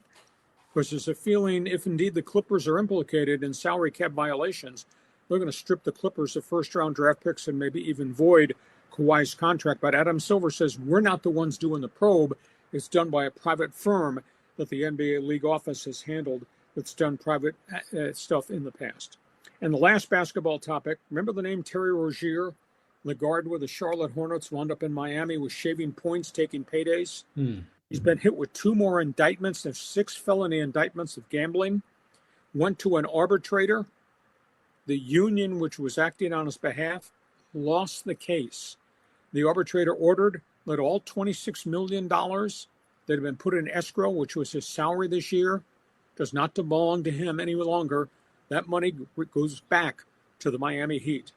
Because there's a feeling if indeed the Clippers are implicated in salary cap violations, they're going to strip the Clippers of first-round draft picks and maybe even void Kawhi's contract. But Adam Silver says we're not the ones doing the probe. It's done by a private firm that the NBA league office has handled that's done private stuff in the past. And the last basketball topic, remember the name Terry Rozier, the guard with the Charlotte Hornets, wound up in Miami with shaving points, taking paydays. He's been hit with 2 more indictments. There's 6 felony indictments of gambling. Went to an arbitrator. The union, which was acting on his behalf, lost the case. The arbitrator ordered that all $26 million that had been put in escrow, which was his salary this year, does not belong to him any longer. That money goes back to the Miami Heat.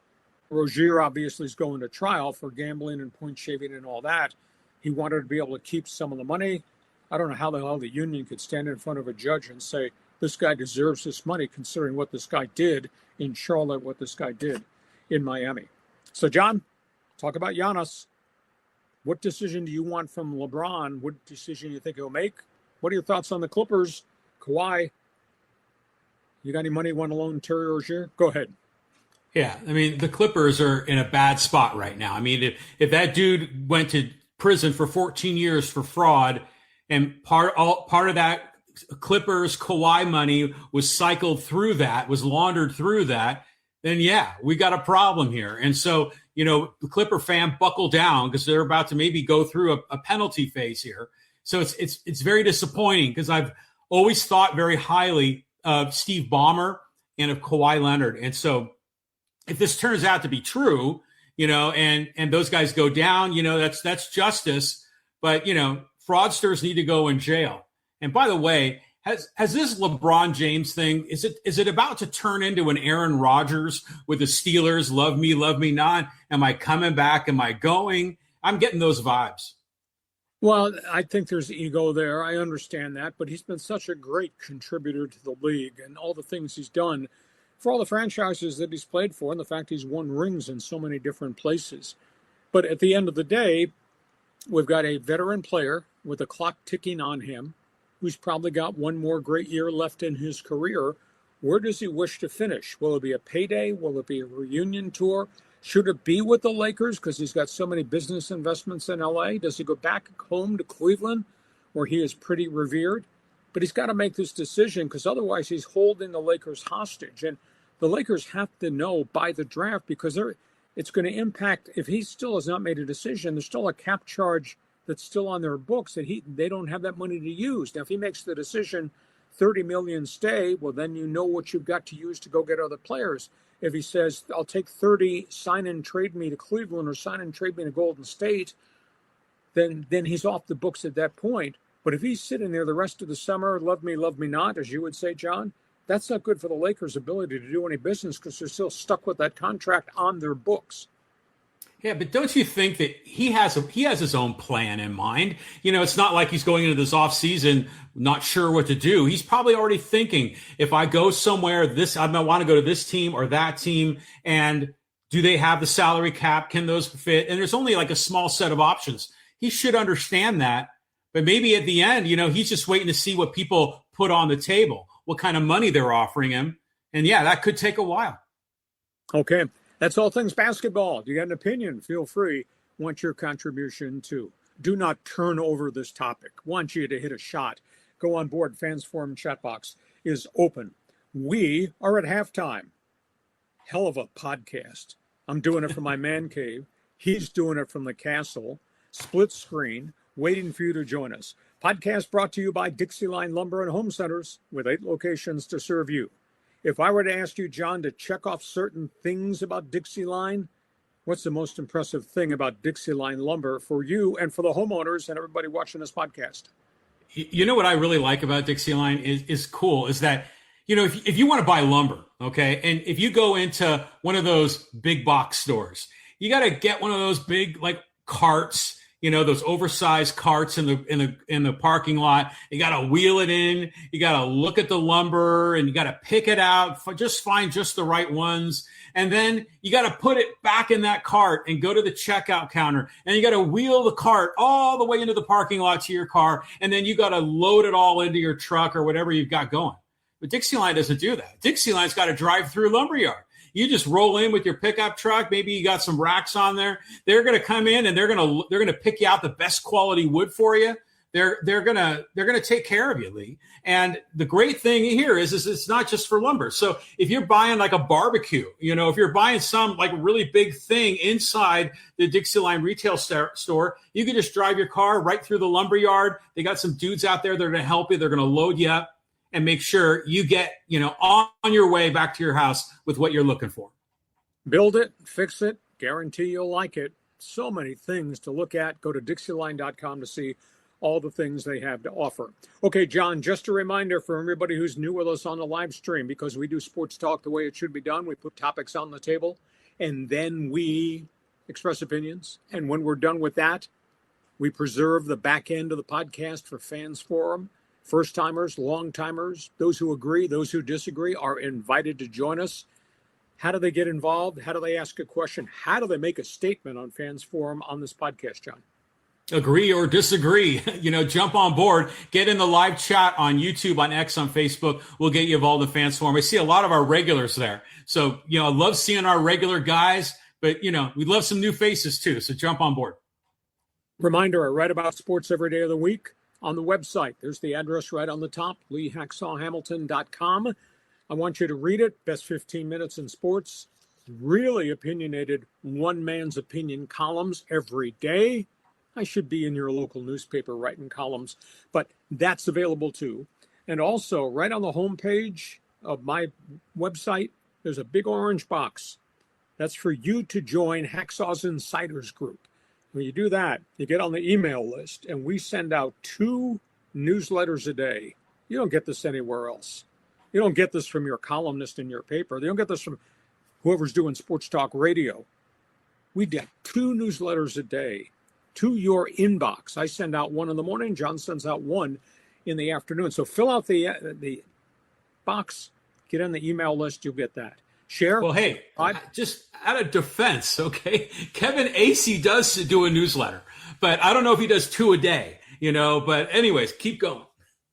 Rozier obviously is going to trial for gambling and point shaving and all that. He wanted to be able to keep some of the money. I don't know how the hell the union could stand in front of a judge and say, this guy deserves this money, considering what this guy did in Charlotte, what this guy did in Miami. So, John, talk about Giannis. What decision do you want from LeBron? What decision do you think he'll make? What are your thoughts on the Clippers? Kawhi? You got any money you want to loan Terry Rozier? Go ahead. Yeah, I mean, the Clippers are in a bad spot right now. I mean, if that dude went to prison for 14 years for fraud, and part of that Clippers Kawhi money was cycled through that, was laundered through that, then yeah, we got a problem here. And so, you know, the Clipper fan, buckle down because they're about to maybe go through a penalty phase here. So it's very disappointing because I've always thought very highly of Steve Ballmer and of Kawhi Leonard. And so if this turns out to be true, you know, and those guys go down, you know, that's justice. But, you know, fraudsters need to go in jail. And by the way, has this LeBron James thing, is it about to turn into an Aaron Rodgers with the Steelers, love me not? Am I coming back? Am I going? I'm getting those vibes. Well, I think there's ego there. I understand that. But he's been such a great contributor to the league and all the things he's done for all the franchises that he's played for and the fact he's won rings in so many different places. But at the end of the day, we've got a veteran player with the clock ticking on him who's probably got one more great year left in his career. Where does he wish to finish? Will it be a payday? Will it be a reunion tour? Should it be with the Lakers because he's got so many business investments in L.A.? Does he go back home to Cleveland where he is pretty revered? But he's got to make this decision because otherwise he's holding the Lakers hostage. And the Lakers have to know by the draft because it's going to impact, if he still has not made a decision, there's still a cap charge that's still on their books that they don't have that money to use. Now, if he makes the decision, $30 million stay, well, then you know what you've got to use to go get other players. If he says, I'll take 30, sign and trade me to Cleveland or sign and trade me to Golden State, then he's off the books at that point. But if he's sitting there the rest of the summer, love me not, as you would say, John, that's not good for the Lakers' ability to do any business because they're still stuck with that contract on their books. Yeah, but don't you think that he has his own plan in mind? You know, it's not like he's going into this offseason not sure what to do. He's probably already thinking, if I go somewhere, I might want to go to this team or that team, and do they have the salary cap? Can those fit? And there's only like a small set of options. He should understand that. But maybe at the end, you know, he's just waiting to see what people put on the table, what kind of money they're offering him. And yeah, that could take a while. Okay. That's all things basketball. Do you got an opinion? Feel free. Want your contribution too. Do not turn over this topic. Want you to hit a shot. Go on board. Fans Forum chat box is open. We are at halftime. Hell of a podcast. I'm doing it from my man cave. He's doing it from the castle. Split screen. Waiting for you to join us. Podcast brought to you by Dixieline Lumber and Home Centers with 8 locations to serve you. If I were to ask you, John, to check off certain things about Dixieline, what's the most impressive thing about Dixieline Lumber for you and for the homeowners and everybody watching this podcast? You know what I really like about Dixieline is cool is that, you know, if you want to buy lumber, okay, and if you go into one of those big box stores, you got to get one of those big like carts, you know, those oversized carts in the parking lot. You got to wheel it in. You got to look at the lumber and you got to pick it out. Just find just the right ones. And then you got to put it back in that cart and go to the checkout counter. And you got to wheel the cart all the way into the parking lot to your car. And then you got to load it all into your truck or whatever you've got going. But Dixieline doesn't do that. Dixieline got a drive-through lumberyard. You just roll in with your pickup truck. Maybe you got some racks on there. They're going to come in and they're going to pick you out the best quality wood for you. They're going to take care of you, Lee. And the great thing here is it's not just for lumber. So if you're buying like a barbecue, you know, if you're buying some like really big thing inside the Dixieline retail store, you can just drive your car right through the lumberyard. They got some dudes out there that are going to help you. They're going to load you up and make sure you get, you know, on your way back to your house with what you're looking for. Build it, fix it, guarantee you'll like it. So many things to look at. Go to Dixieline.com to see all the things they have to offer. Okay, John, just a reminder for everybody who's new with us on the live stream, because we do sports talk the way it should be done. We put topics on the table, and then we express opinions. And when we're done with that, we preserve the back end of the podcast for Fans Forum. First-timers, long-timers, those who agree, those who disagree are invited to join us. How do they get involved? How do they ask a question? How do they make a statement on Fans Forum on this podcast, John? Agree or disagree, you know, jump on board, get in the live chat on YouTube, on X, on Facebook. We'll get you involved in Fans Forum. I see a lot of our regulars there. So, you know, I love seeing our regular guys, but, you know, we love some new faces too. So jump on board. Reminder, I write about sports every day of the week on the website. There's the address right on the top, LeeHacksawHamilton.com. I want you to read it. Best 15 minutes in sports. Really opinionated, one man's opinion columns every day. I should be in your local newspaper writing columns, but that's available too. And also, right on the homepage of my website, there's a big orange box. That's for you to join Hacksaw's Insiders Group. When you do that, you get on the email list, and we send out 2 newsletters a day. You don't get this anywhere else. You don't get this from your columnist in your paper. You don't get this from whoever's doing sports talk radio. We get 2 newsletters a day to your inbox. I send out one in the morning. John sends out one in the afternoon. So fill out the box, get on the email list. You'll get that. Share. Well, hey, just out of defense, okay, Kevin Acey does do a newsletter, but I don't know if he does 2 a day, you know, but anyways, keep going.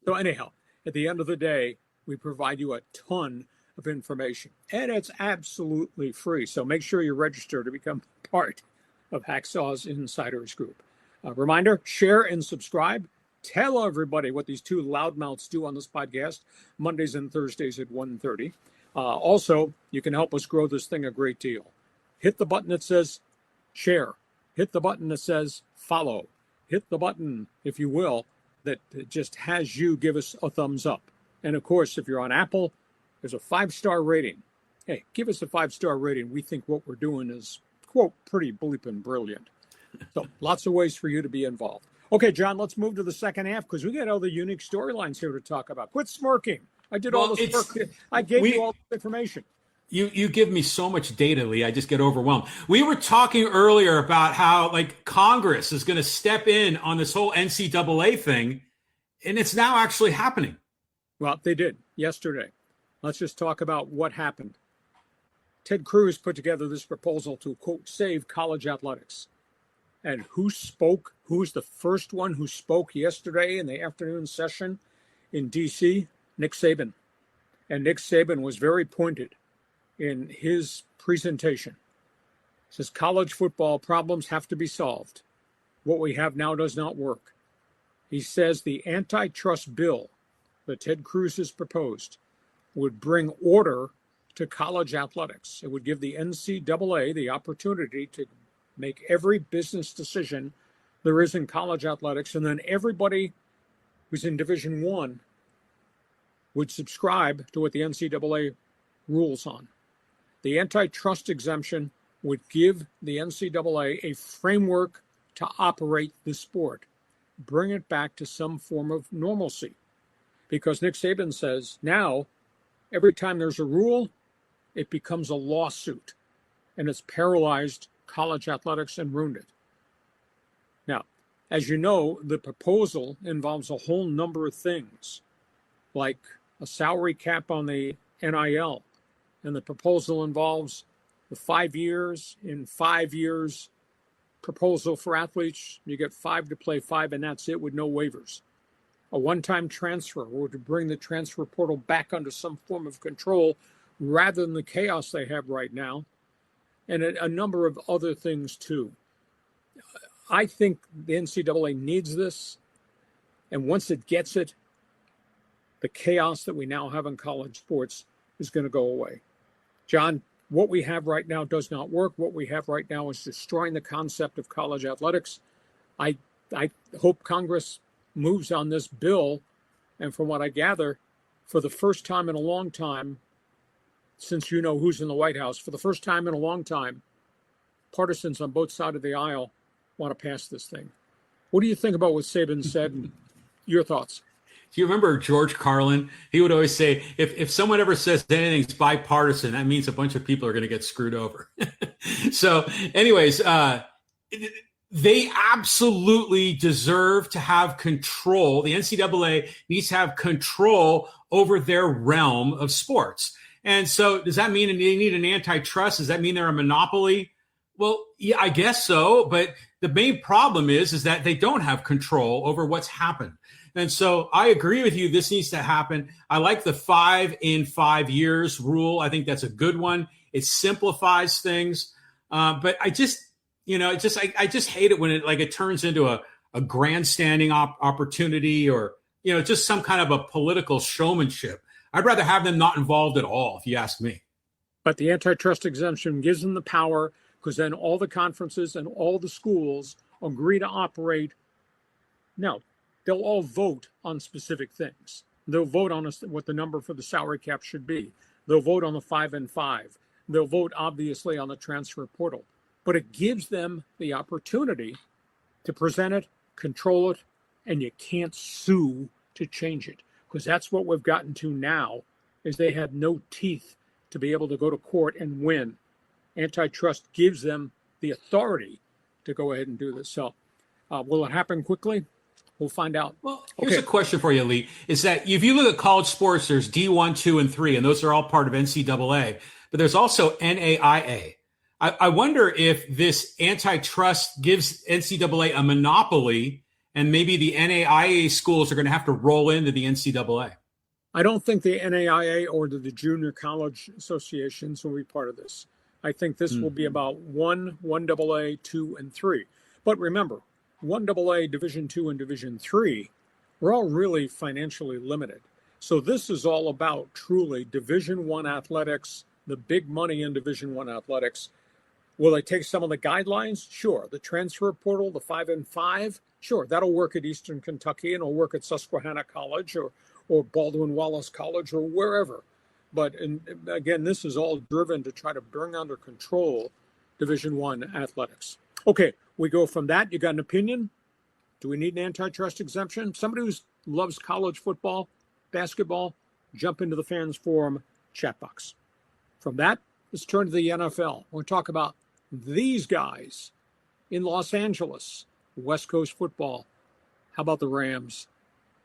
So anyhow, at the end of the day, we provide you a ton of information, and it's absolutely free. So make sure you register to become part of Hacksaw's Insiders Group. Reminder, share and subscribe. Tell everybody what these 2 loudmouths do on this podcast, Mondays and Thursdays at 1:30. Also, you can help us grow this thing a great deal. Hit the button that says share. Hit the button that says follow. Hit the button, if you will, that just has you give us a thumbs up. And of course, if you're on Apple, there's a 5-star rating. Hey, give us a 5-star rating. We think what we're doing is, quote, pretty bleeping brilliant. So lots of ways for you to be involved. Okay, John, let's move to the second half because we got other unique storylines here to talk about. Quit smirking. I did all the smirking. I gave you all the information. You give me so much data, Lee. I just get overwhelmed. We were talking earlier about how like Congress is going to step in on this whole NCAA thing, and it's now actually happening. Well, they did yesterday. Let's just talk about what happened. Ted Cruz put together this proposal to, quote, save college athletics. And who spoke? Who's the first one who spoke yesterday in the afternoon session in D.C.? Nick Saban. And Nick Saban was very pointed in his presentation. He says college football problems have to be solved. What we have now does not work. He says the antitrust bill that Ted Cruz has proposed would bring order to college athletics. It would give the NCAA the opportunity to make every business decision there is in college athletics, and then everybody who's in Division I would subscribe to what the NCAA rules on. The antitrust exemption would give the NCAA a framework to operate the sport, bring it back to some form of normalcy. Because Nick Saban says now, every time there's a rule, it becomes a lawsuit, and it's paralyzed college athletics and ruined it. Now, as you know, the proposal involves a whole number of things, like a salary cap on the NIL. And the proposal involves the 5 years. In 5 years, proposal for athletes, you get 5 to play 5, and that's it with no waivers. A one-time transfer, or to bring the transfer portal back under some form of control rather than the chaos they have right now, and a number of other things too. I think the NCAA needs this, and once it gets it, the chaos that we now have in college sports is going to go away. John, what we have right now does not work. What we have right now is destroying the concept of college athletics. I hope Congress moves on this bill, and from what I gather, for the first time in a long time, since you know who's in the White House, for the first time in a long time, partisans on both sides of the aisle want to pass this thing. What do you think about what Saban said, and your thoughts? Do you remember George Carlin? He would always say, if someone ever says anything's bipartisan, that means a bunch of people are going to get screwed over. So anyways, they absolutely deserve to have control. The NCAA needs to have control over their realm of sports. And so does that mean they need an antitrust? Does that mean they're a monopoly? Well, yeah, I guess so. But the main problem is that they don't have control over what's happened. And so I agree with you. This needs to happen. I like the 5 in 5 years rule. I think that's a good one. It simplifies things. But I just, I just hate it when it turns into a grandstanding opportunity or, just some kind of a political showmanship. I'd rather have them not involved at all, if you ask me. But the antitrust exemption gives them the power, because then all the conferences and all the schools agree to operate. Now, they'll all vote on specific things. They'll vote on what the number for the salary cap should be. They'll vote on the 5 and 5. They'll vote, obviously, on the transfer portal. But it gives them the opportunity to present it, control it, and you can't sue to change it. Because that's what we've gotten to now, is they have no teeth to be able to go to court and win. Antitrust gives them the authority to go ahead and do this. So will it happen quickly? We'll find out. Well, here's a question for you, Lee, is that if you look at college sports, there's D1, 2, and 3, and those are all part of NCAA, but there's also NAIA. I wonder if this antitrust gives NCAA a monopoly, and maybe the NAIA schools are going to have to roll into the NCAA. I don't think the NAIA or the junior college associations will be part of this. I think this will be about 1AA, 2, and 3. But remember, 1AA, Division 2, and Division 3, we're all really financially limited. So this is all about truly Division 1 athletics, the big money in Division 1 athletics. Will they take some of the guidelines? Sure. The transfer portal, the 5 and 5, sure. That'll work at Eastern Kentucky, and it'll work at Susquehanna College or Baldwin Wallace College or wherever. But again, this is all driven to try to bring under control Division 1 athletics. Okay, We go from that. You got an opinion? Do we need an antitrust exemption? Somebody who loves college football, basketball, jump into the fans forum chat box. From that, let's turn to the NFL. We'll talk about these guys in Los Angeles, West Coast football. How about the Rams?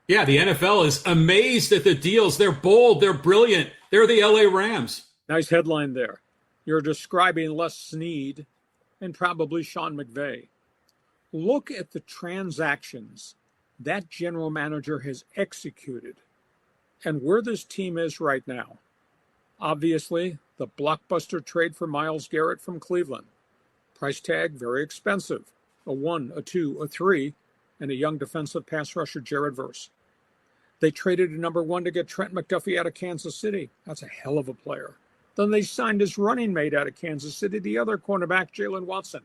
Yeah, the NFL is amazed at the deals. They're bold. They're brilliant. They're the LA Rams. Nice headline there. You're describing Les Snead and probably Sean McVay. Look at the transactions that general manager has executed and where this team is right now. Obviously, the blockbuster trade for Myles Garrett from Cleveland. Price tag, very expensive. A 1, a 2, a 3, and a young defensive pass rusher, Jared Verse. They traded a number 1 to get Trent McDuffie out of Kansas City. That's a hell of a player. Then they signed his running mate out of Kansas City, the other cornerback, Jalen Watson.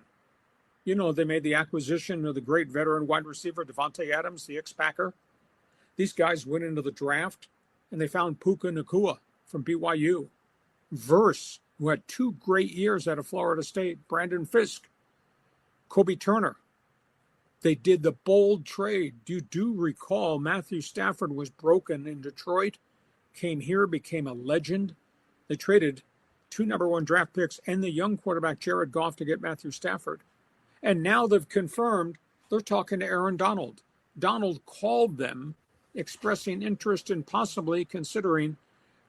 You know, they made the acquisition of the great veteran wide receiver, Devontae Adams, the ex-Packer. These guys went into the draft, and they found Puka Nacua from BYU. Verse, who had 2 great years out of Florida State, Brandon Fisk, Kobe Turner. They did the bold trade. You do recall Matthew Stafford was broken in Detroit, came here, became a legend. They traded 2 number 1 draft picks and the young quarterback Jared Goff to get Matthew Stafford. And now they've confirmed they're talking to Aaron Donald. Donald called them, expressing interest in possibly considering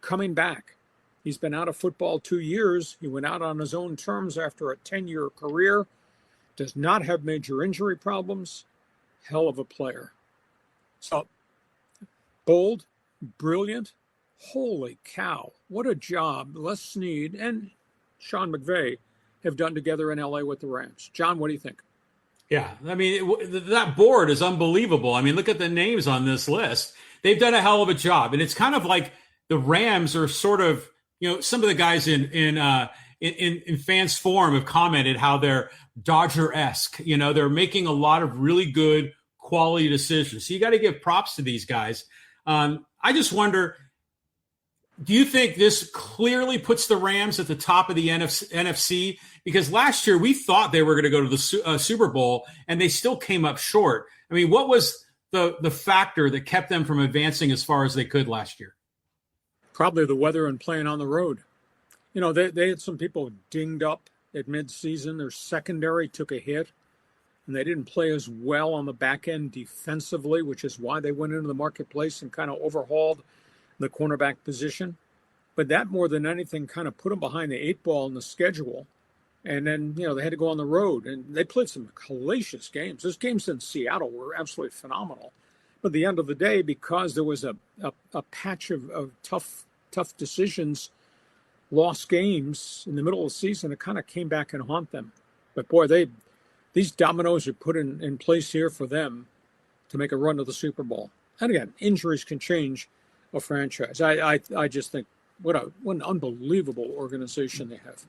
coming back. He's been out of football 2 years. He went out on his own terms after a 10-year career. Does not have major injury problems. Hell of a player. So, bold, brilliant. Holy cow. What a job Les Snead and Sean McVay have done together in LA with the Rams. John, what do you think? Yeah, I mean, that board is unbelievable. I mean, look at the names on this list. They've done a hell of a job. And it's kind of like the Rams are sort of, you know, some of the guys in fans forum have commented how they're Dodger-esque. You know, they're making a lot of really good quality decisions. So you got to give props to these guys. I just wonder, do you think this clearly puts the Rams at the top of the NFC? Because last year we thought they were going to go to the Super Bowl, and they still came up short. I mean, what was the factor that kept them from advancing as far as they could last year? Probably the weather and playing on the road. You know, they had some people dinged up at midseason. Their secondary took a hit, and they didn't play as well on the back end defensively, which is why they went into the marketplace and kind of overhauled the cornerback position. But that more than anything kind of put them behind the 8 ball in the schedule. And then, you know, they had to go on the road, and they played some hellacious games. Those games in Seattle were absolutely phenomenal. But at the end of the day, because there was a patch of tough decisions, lost games in the middle of the season, it kind of came back and haunt them. But boy, these dominoes are put in place here for them to make a run to the Super Bowl. And again, injuries can change a franchise. I just think what an unbelievable organization they have.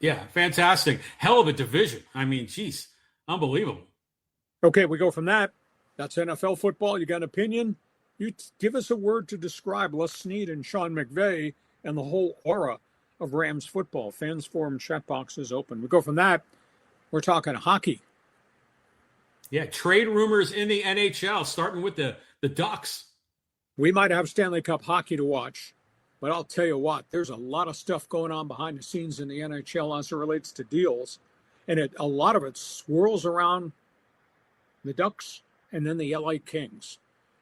Yeah, fantastic. Hell of a division. I mean, geez, unbelievable. Okay, we go from that. That's NFL football. You got an opinion? You give us a word to describe Les Snead and Sean McVay and the whole aura of Rams football. Fans forum chat box is open. We go from that. We're talking hockey. Yeah, trade rumors in the NHL, starting with the Ducks. We might have Stanley Cup hockey to watch, but I'll tell you what, there's a lot of stuff going on behind the scenes in the NHL as it relates to deals, and a lot of it swirls around the Ducks and then the LA Kings.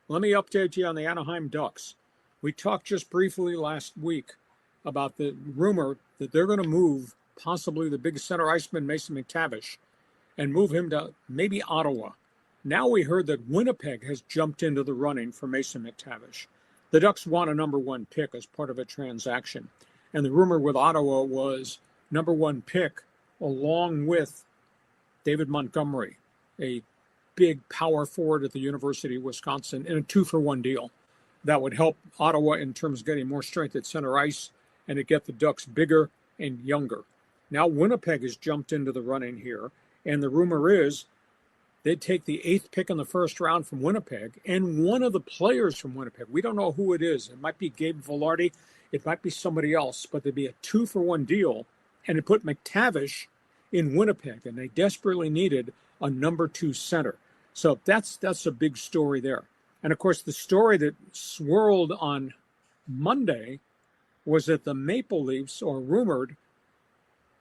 Let me update you on the Anaheim Ducks. We talked just briefly last week about the rumor that they're going to move possibly the big center iceman Mason McTavish and move him to maybe Ottawa. Now we heard that Winnipeg has jumped into the running for Mason McTavish. The Ducks want a number 1 pick as part of a transaction. And the rumor with Ottawa was number 1 pick along with David Montgomery, a big power forward at the University of Wisconsin, in a 2-for-1 deal. That would help Ottawa in terms of getting more strength at center ice and to get the Ducks bigger and younger. Now Winnipeg has jumped into the running here, and the rumor is they'd take the 8th pick in the first round from Winnipeg, and one of the players from Winnipeg, we don't know who it is. It might be Gabe Vilardi. It might be somebody else, but there'd be a 2-for-1 deal, and it put McTavish in Winnipeg, and they desperately needed a number 2 center. So that's a big story there. And of course, the story that swirled on Monday was that the Maple Leafs are rumored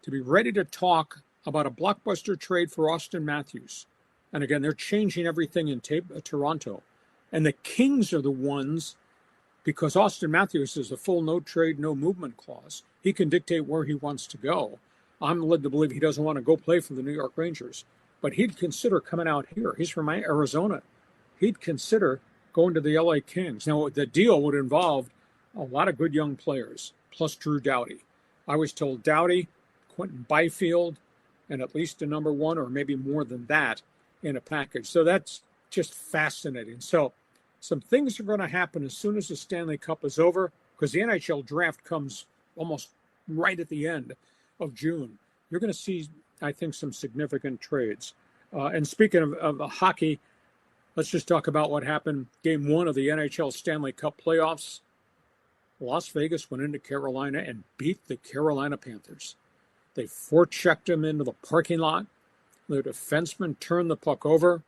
to be ready to talk about a blockbuster trade for Austin Matthews. And again, they're changing everything in Toronto. And the Kings are the ones, because Austin Matthews is a full no trade, no movement clause. He can dictate where he wants to go. I'm led to believe he doesn't want to go play for the New York Rangers, but he'd consider coming out here. He's from Arizona. He'd consider going to the LA Kings. Now, the deal would involve a lot of good young players, plus Drew Doughty. I was told Doughty, Quentin Byfield, and at least a number 1 or maybe more than that in a package. So that's just fascinating. So some things are going to happen as soon as the Stanley Cup is over, because the NHL draft comes almost right at the end of June. You're going to see, I think, some significant trades. And speaking of hockey, let's just talk about what happened. Game 1 of the NHL Stanley Cup playoffs. Las Vegas went into Carolina and beat the Carolina Panthers. They forechecked them into the parking lot. The defenseman turned the puck over.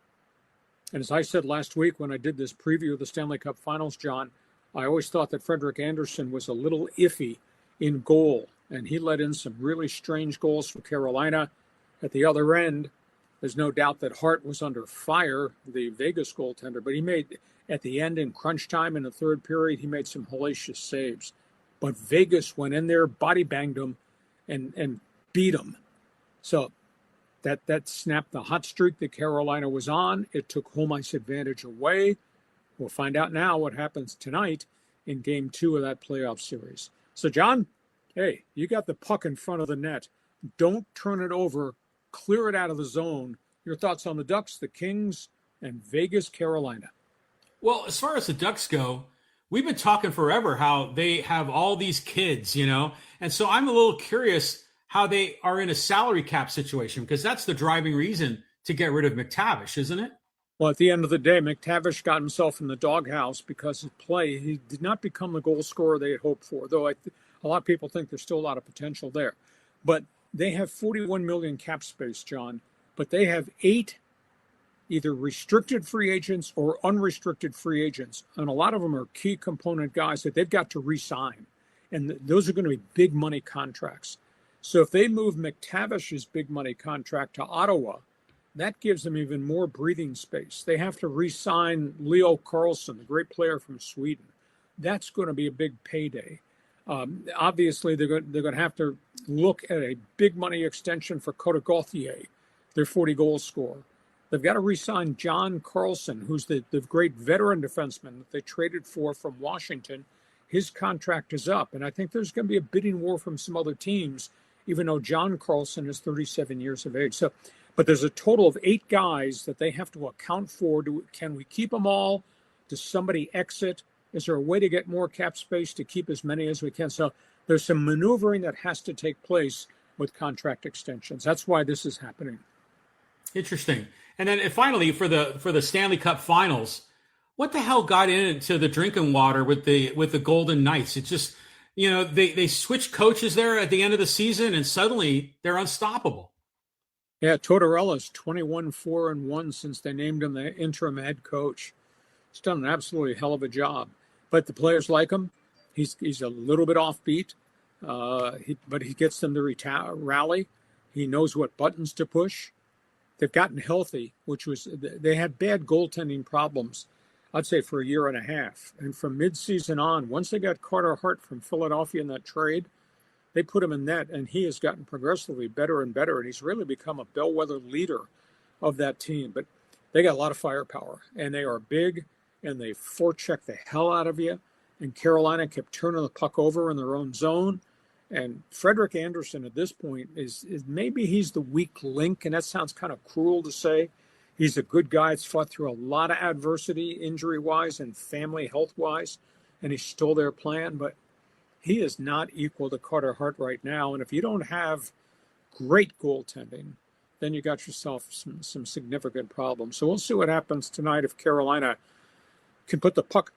And as I said last week when I did this preview of the Stanley Cup Finals, John, I always thought that Frederik Andersen was a little iffy in goal. And he let in some really strange goals for Carolina. At the other end, there's no doubt that Hart was under fire, the Vegas goaltender. But he made, at the end in crunch time in the third period, he made some hellacious saves. But Vegas went in there, body banged him, and beat him. So that snapped the hot streak that Carolina was on. It took home ice advantage away. We'll find out now what happens tonight in Game 2 of that playoff series. So, John, hey, you got the puck in front of the net. Don't turn it over. Clear it out of the zone. Your thoughts on the Ducks, the Kings, and Vegas, Carolina? Well, as far as the Ducks go, we've been talking forever how they have all these kids, and so I'm a little curious how they are in a salary cap situation, because that's the driving reason to get rid of McTavish, isn't it? Well, at the end of the day, McTavish got himself in the doghouse because his play, he did not become the goal scorer they had hoped for, though a lot of people think there's still a lot of potential there. But they have 41 million cap space, John, but they have 8 either restricted free agents or unrestricted free agents. And a lot of them are key component guys that they've got to re-sign. And those are going to be big money contracts. So if they move McTavish's big money contract to Ottawa, that gives them even more breathing space. They have to re-sign Leo Carlsson, the great player from Sweden. That's going to be a big payday. Obviously, they're going to have to look at a big money extension for Coda Gauthier, their 40-goal scorer. They've got to re-sign John Carlson, who's the great veteran defenseman that they traded for from Washington. His contract is up, and I think there's going to be a bidding war from some other teams, even though John Carlson is 37 years of age. But there's a total of 8 guys that they have to account for. Can we keep them all? Does somebody exit? Is there a way to get more cap space to keep as many as we can? So there's some maneuvering that has to take place with contract extensions. That's why this is happening. Interesting. And then finally, for the Stanley Cup Finals, what the hell got into the drinking water with the Golden Knights? It's just, they switch coaches there at the end of the season, and suddenly they're unstoppable. Yeah, Tortorella's 21-4-1 since they named him the interim head coach. He's done an absolutely hell of a job. But the players like him. He's a little bit offbeat, but he gets them to rally. He knows what buttons to push. They've gotten healthy, they had bad goaltending problems, I'd say, for a year and a half. And from midseason on, once they got Carter Hart from Philadelphia in that trade, they put him in net, and he has gotten progressively better and better, and he's really become a bellwether leader of that team. But they got a lot of firepower, and they are big, and they forecheck the hell out of you. And Carolina kept turning the puck over in their own zone. And Frederik Andersen at this point is maybe he's the weak link, and that sounds kind of cruel to say. He's a good guy. He's fought through a lot of adversity, injury-wise and family health-wise, and he's still there playing. But he is not equal to Carter Hart right now. And if you don't have great goaltending, then you got yourself some significant problems. So we'll see what happens tonight if Carolina can put the puck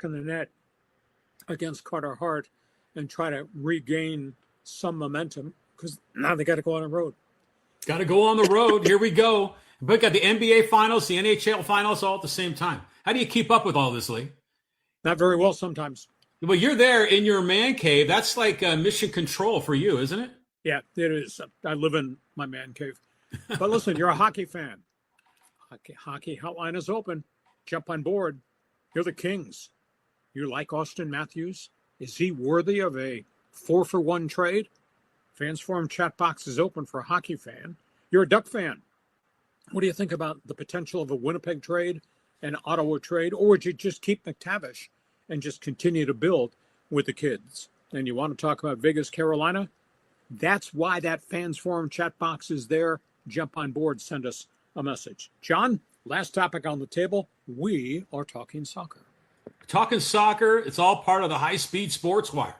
in the net against Carter Hart and try to regain some momentum, because now they got to go on the road. Got to go on the road. Here we go. We got the NBA finals, the NHL finals all at the same time. How do you keep up with all this, Lee? Not very well sometimes. Well, you're there in your man cave. That's like mission control for you, isn't it? Yeah, it is. I live in my man cave. But listen, you're a hockey fan. Hockey hotline is open. Jump on board. You're the Kings. You like Austin Matthews? Is he worthy of a 4-for-1 trade? Fans Forum chat box is open for a hockey fan. You're a Duck fan. What do you think about the potential of a Winnipeg trade, an Ottawa trade, or would you just keep McTavish and just continue to build with the kids? And you want to talk about Vegas, Carolina? That's why that Fans Forum chat box is there. Jump on board, send us a message. John, last topic on the table. We are talking soccer. Talking soccer, it's all part of the high-speed sports wire.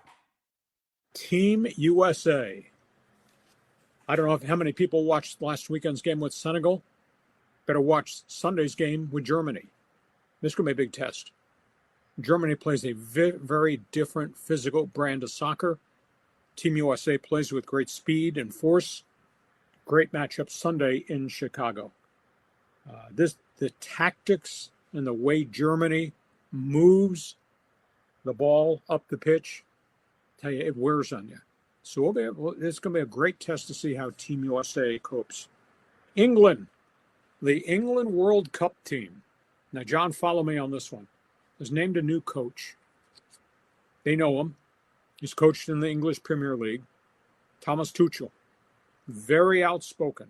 Team USA. I don't know how many people watched last weekend's game with Senegal. Better watch Sunday's game with Germany. This is going to be a big test. Germany plays a very different physical brand of soccer. Team USA plays with great speed and force. Great matchup Sunday in Chicago. The tactics and the way Germany moves the ball up the pitch, tell you, it wears on you. So it's going to be a great test to see how Team USA copes. England, the England World Cup team. Now, John, follow me on this one. Has named a new coach. They know him. He's coached in the English Premier League. Thomas Tuchel. Very outspoken.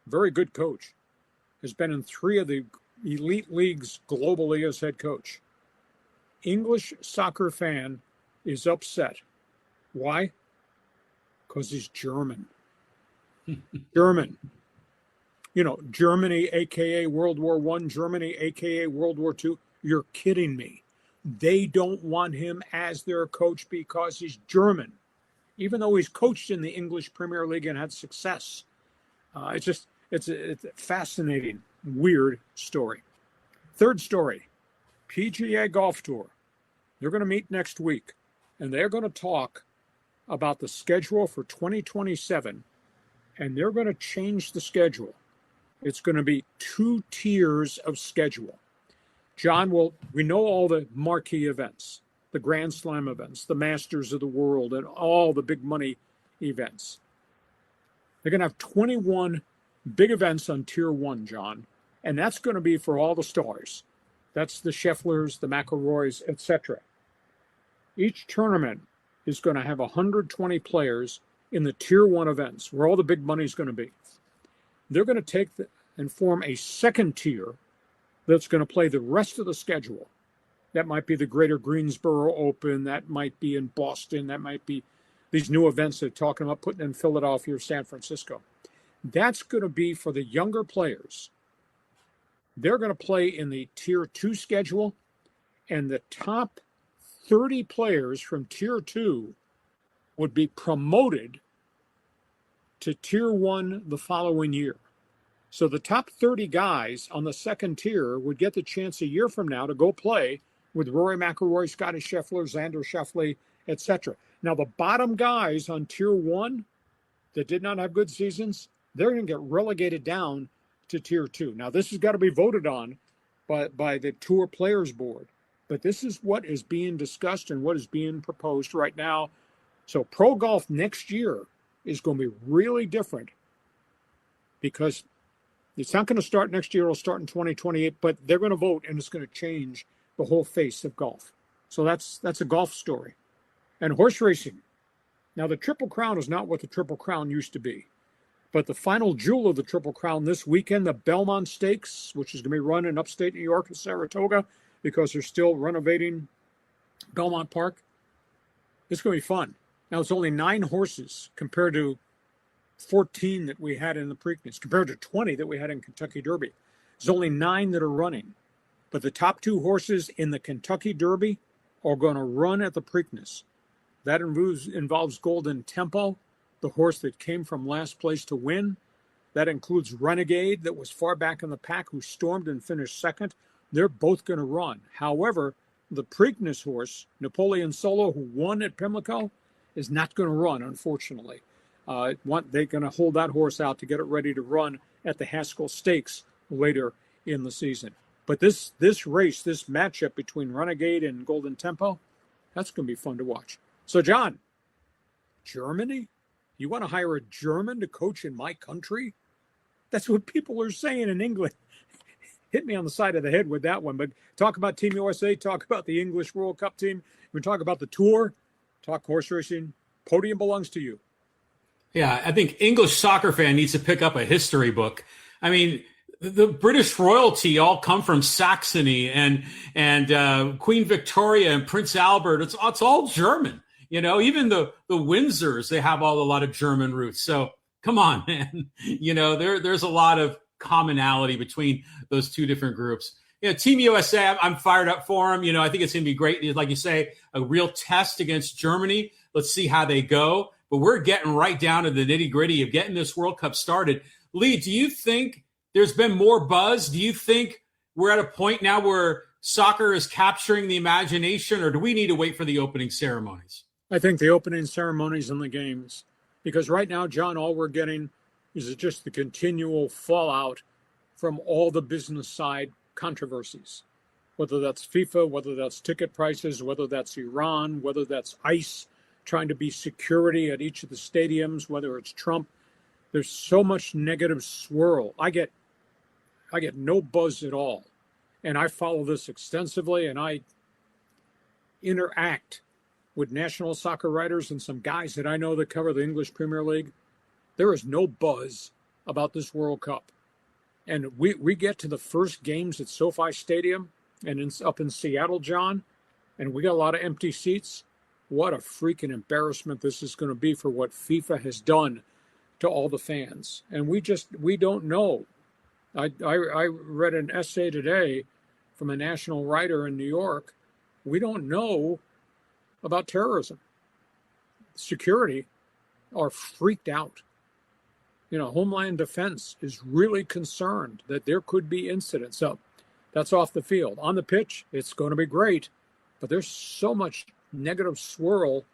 Very good coach. Has been in 3 of the elite leagues globally as head coach. English soccer fan is upset. Why? Because he's German. German. You know, Germany, a.k.a. World War I, Germany, a.k.a. World War II. You're kidding me. They don't want him as their coach because he's German, even though he's coached in the English Premier League and had success. It's a fascinating, weird story. Third story, PGA Golf Tour. They're going to meet next week, and they're going to talk about the schedule for 2027, and they're going to change the schedule. It's going to be 2 tiers of schedule. John, we know all the marquee events, the Grand Slam events, the Masters of the World, and all the big money events. They're going to have 21 big events on Tier 1, John, and that's going to be for all the stars. That's the Schefflers, the McIlroys, etc. Each tournament is going to have 120 players in the Tier 1 events, where all the big money is going to be. They're going to take and form a second tier that's going to play the rest of the schedule. That might be the Greater Greensboro Open. That might be in Boston. That might be these new events they're talking about putting in Philadelphia or San Francisco. That's going to be for the younger players. They're going to play in the Tier 2 schedule, and the top 30 players from Tier 2 would be promoted to Tier 1 the following year. So the top 30 guys on the second tier would get the chance a year from now to go play with Rory McIlroy, Scottie Scheffler, Xander Schauffele, etc. Now, the bottom guys on Tier 1 that did not have good seasons, they're going to get relegated down to Tier 2. Now, this has got to be voted on by the Tour Players Board. But this is what is being discussed and what is being proposed right now. So pro golf next year is going to be really different because it's not going to start next year. It'll start in 2028, but they're going to vote, and it's going to change the whole face of golf. So that's a golf story. And horse racing. Now, the Triple Crown is not what the Triple Crown used to be. But the final jewel of the Triple Crown this weekend, the Belmont Stakes, which is going to be run in upstate New York at Saratoga because they're still renovating Belmont Park. It's going to be fun. Now, it's only 9 horses compared to 14 that we had in the Preakness, compared to 20 that we had in Kentucky Derby. There's only 9 that are running. But the top 2 horses in the Kentucky Derby are going to run at the Preakness. That involves Golden Tempo, the horse that came from last place to win. That includes Renegade, that was far back in the pack, who stormed and finished second. They're both going to run. However, the Preakness horse, Napoleon Solo, who won at Pimlico, is not going to run, unfortunately. They're going to hold that horse out to get it ready to run at the Haskell Stakes later in the season. But this race, this matchup between Renegade and Golden Tempo, that's going to be fun to watch. So, John, Germany? You want to hire a German to coach in my country? That's what people are saying in England. Hit me on the side of the head with that one. But talk about Team USA, talk about the English World Cup team. We talk about the tour, talk horse racing. Podium belongs to you. Yeah, I think English soccer fan needs to pick up a history book. I mean, the British royalty all come from Saxony and Queen Victoria and Prince Albert. It's all German. You know, even the Windsors, they have a lot of German roots. So come on, man. You know, there's a lot of commonality between those two different groups. You know, Team USA, I'm fired up for them. You know, I think it's going to be great. Like you say, a real test against Germany. Let's see how they go. But we're getting right down to the nitty gritty of getting this World Cup started. Lee, do you think there's been more buzz? Do you think we're at a point now where soccer is capturing the imagination, or do we need to wait for the opening ceremonies? I think the opening ceremonies and the games, because right now, John, all we're getting is just the continual fallout from all the business side controversies, whether that's FIFA, whether that's ticket prices, whether that's Iran, whether that's ICE trying to be security at each of the stadiums, whether it's Trump. There's so much negative swirl. I get no buzz at all. And I follow this extensively, and I interact with national soccer writers and some guys that I know that cover the English Premier League. There is no buzz about this World Cup. And we get to the first games at SoFi Stadium and up in Seattle, John, and we got a lot of empty seats. What a freaking embarrassment this is going to be for what FIFA has done to all the fans. And we don't know. I read an essay today from a national writer in New York. We don't know about terrorism. Security are freaked out. You know, Homeland Defense is really concerned that there could be incidents. So that's off the field. On the pitch, it's going to be great, but there's so much negative swirl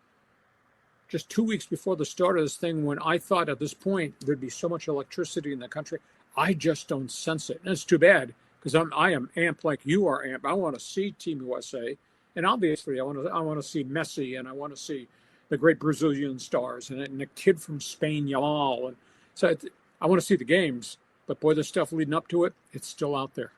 just 2 weeks before the start of this thing, when I thought at this point there'd be so much electricity in the country. I just don't sense it. And it's too bad, because I am amped like you are amped. I want to see Team USA. And obviously, I want to see Messi, and I want to see the great Brazilian stars, and the kid from Spain, Yamal. And so I want to see the games. But boy, the stuff leading up to it, it's still out there.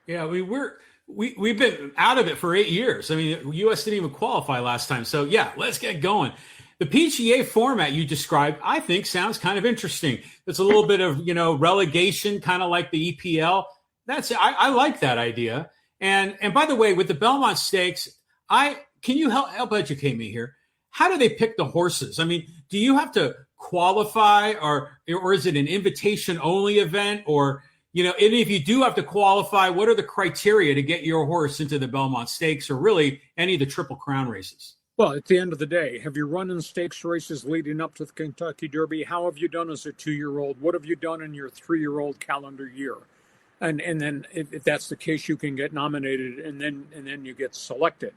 Yeah, we've been out of it for 8 years. I mean, U.S. didn't even qualify last time. So yeah, let's get going. The PGA format you described, I think, sounds kind of interesting. It's a little bit of, you know, relegation, kind of like the EPL. I like that idea. And by the way, with the Belmont Stakes, can you help educate me here? How do they pick the horses? I mean, do you have to qualify, or is it an invitation only event? Or, you know, and if you do have to qualify, what are the criteria to get your horse into the Belmont Stakes, or really any of the Triple Crown races? Well, at the end of the day, have you run in stakes races leading up to the Kentucky Derby? How have you done as a 2-year-old? What have you done in your 3-year-old calendar year? And then if that's the case, you can get nominated, and then you get selected.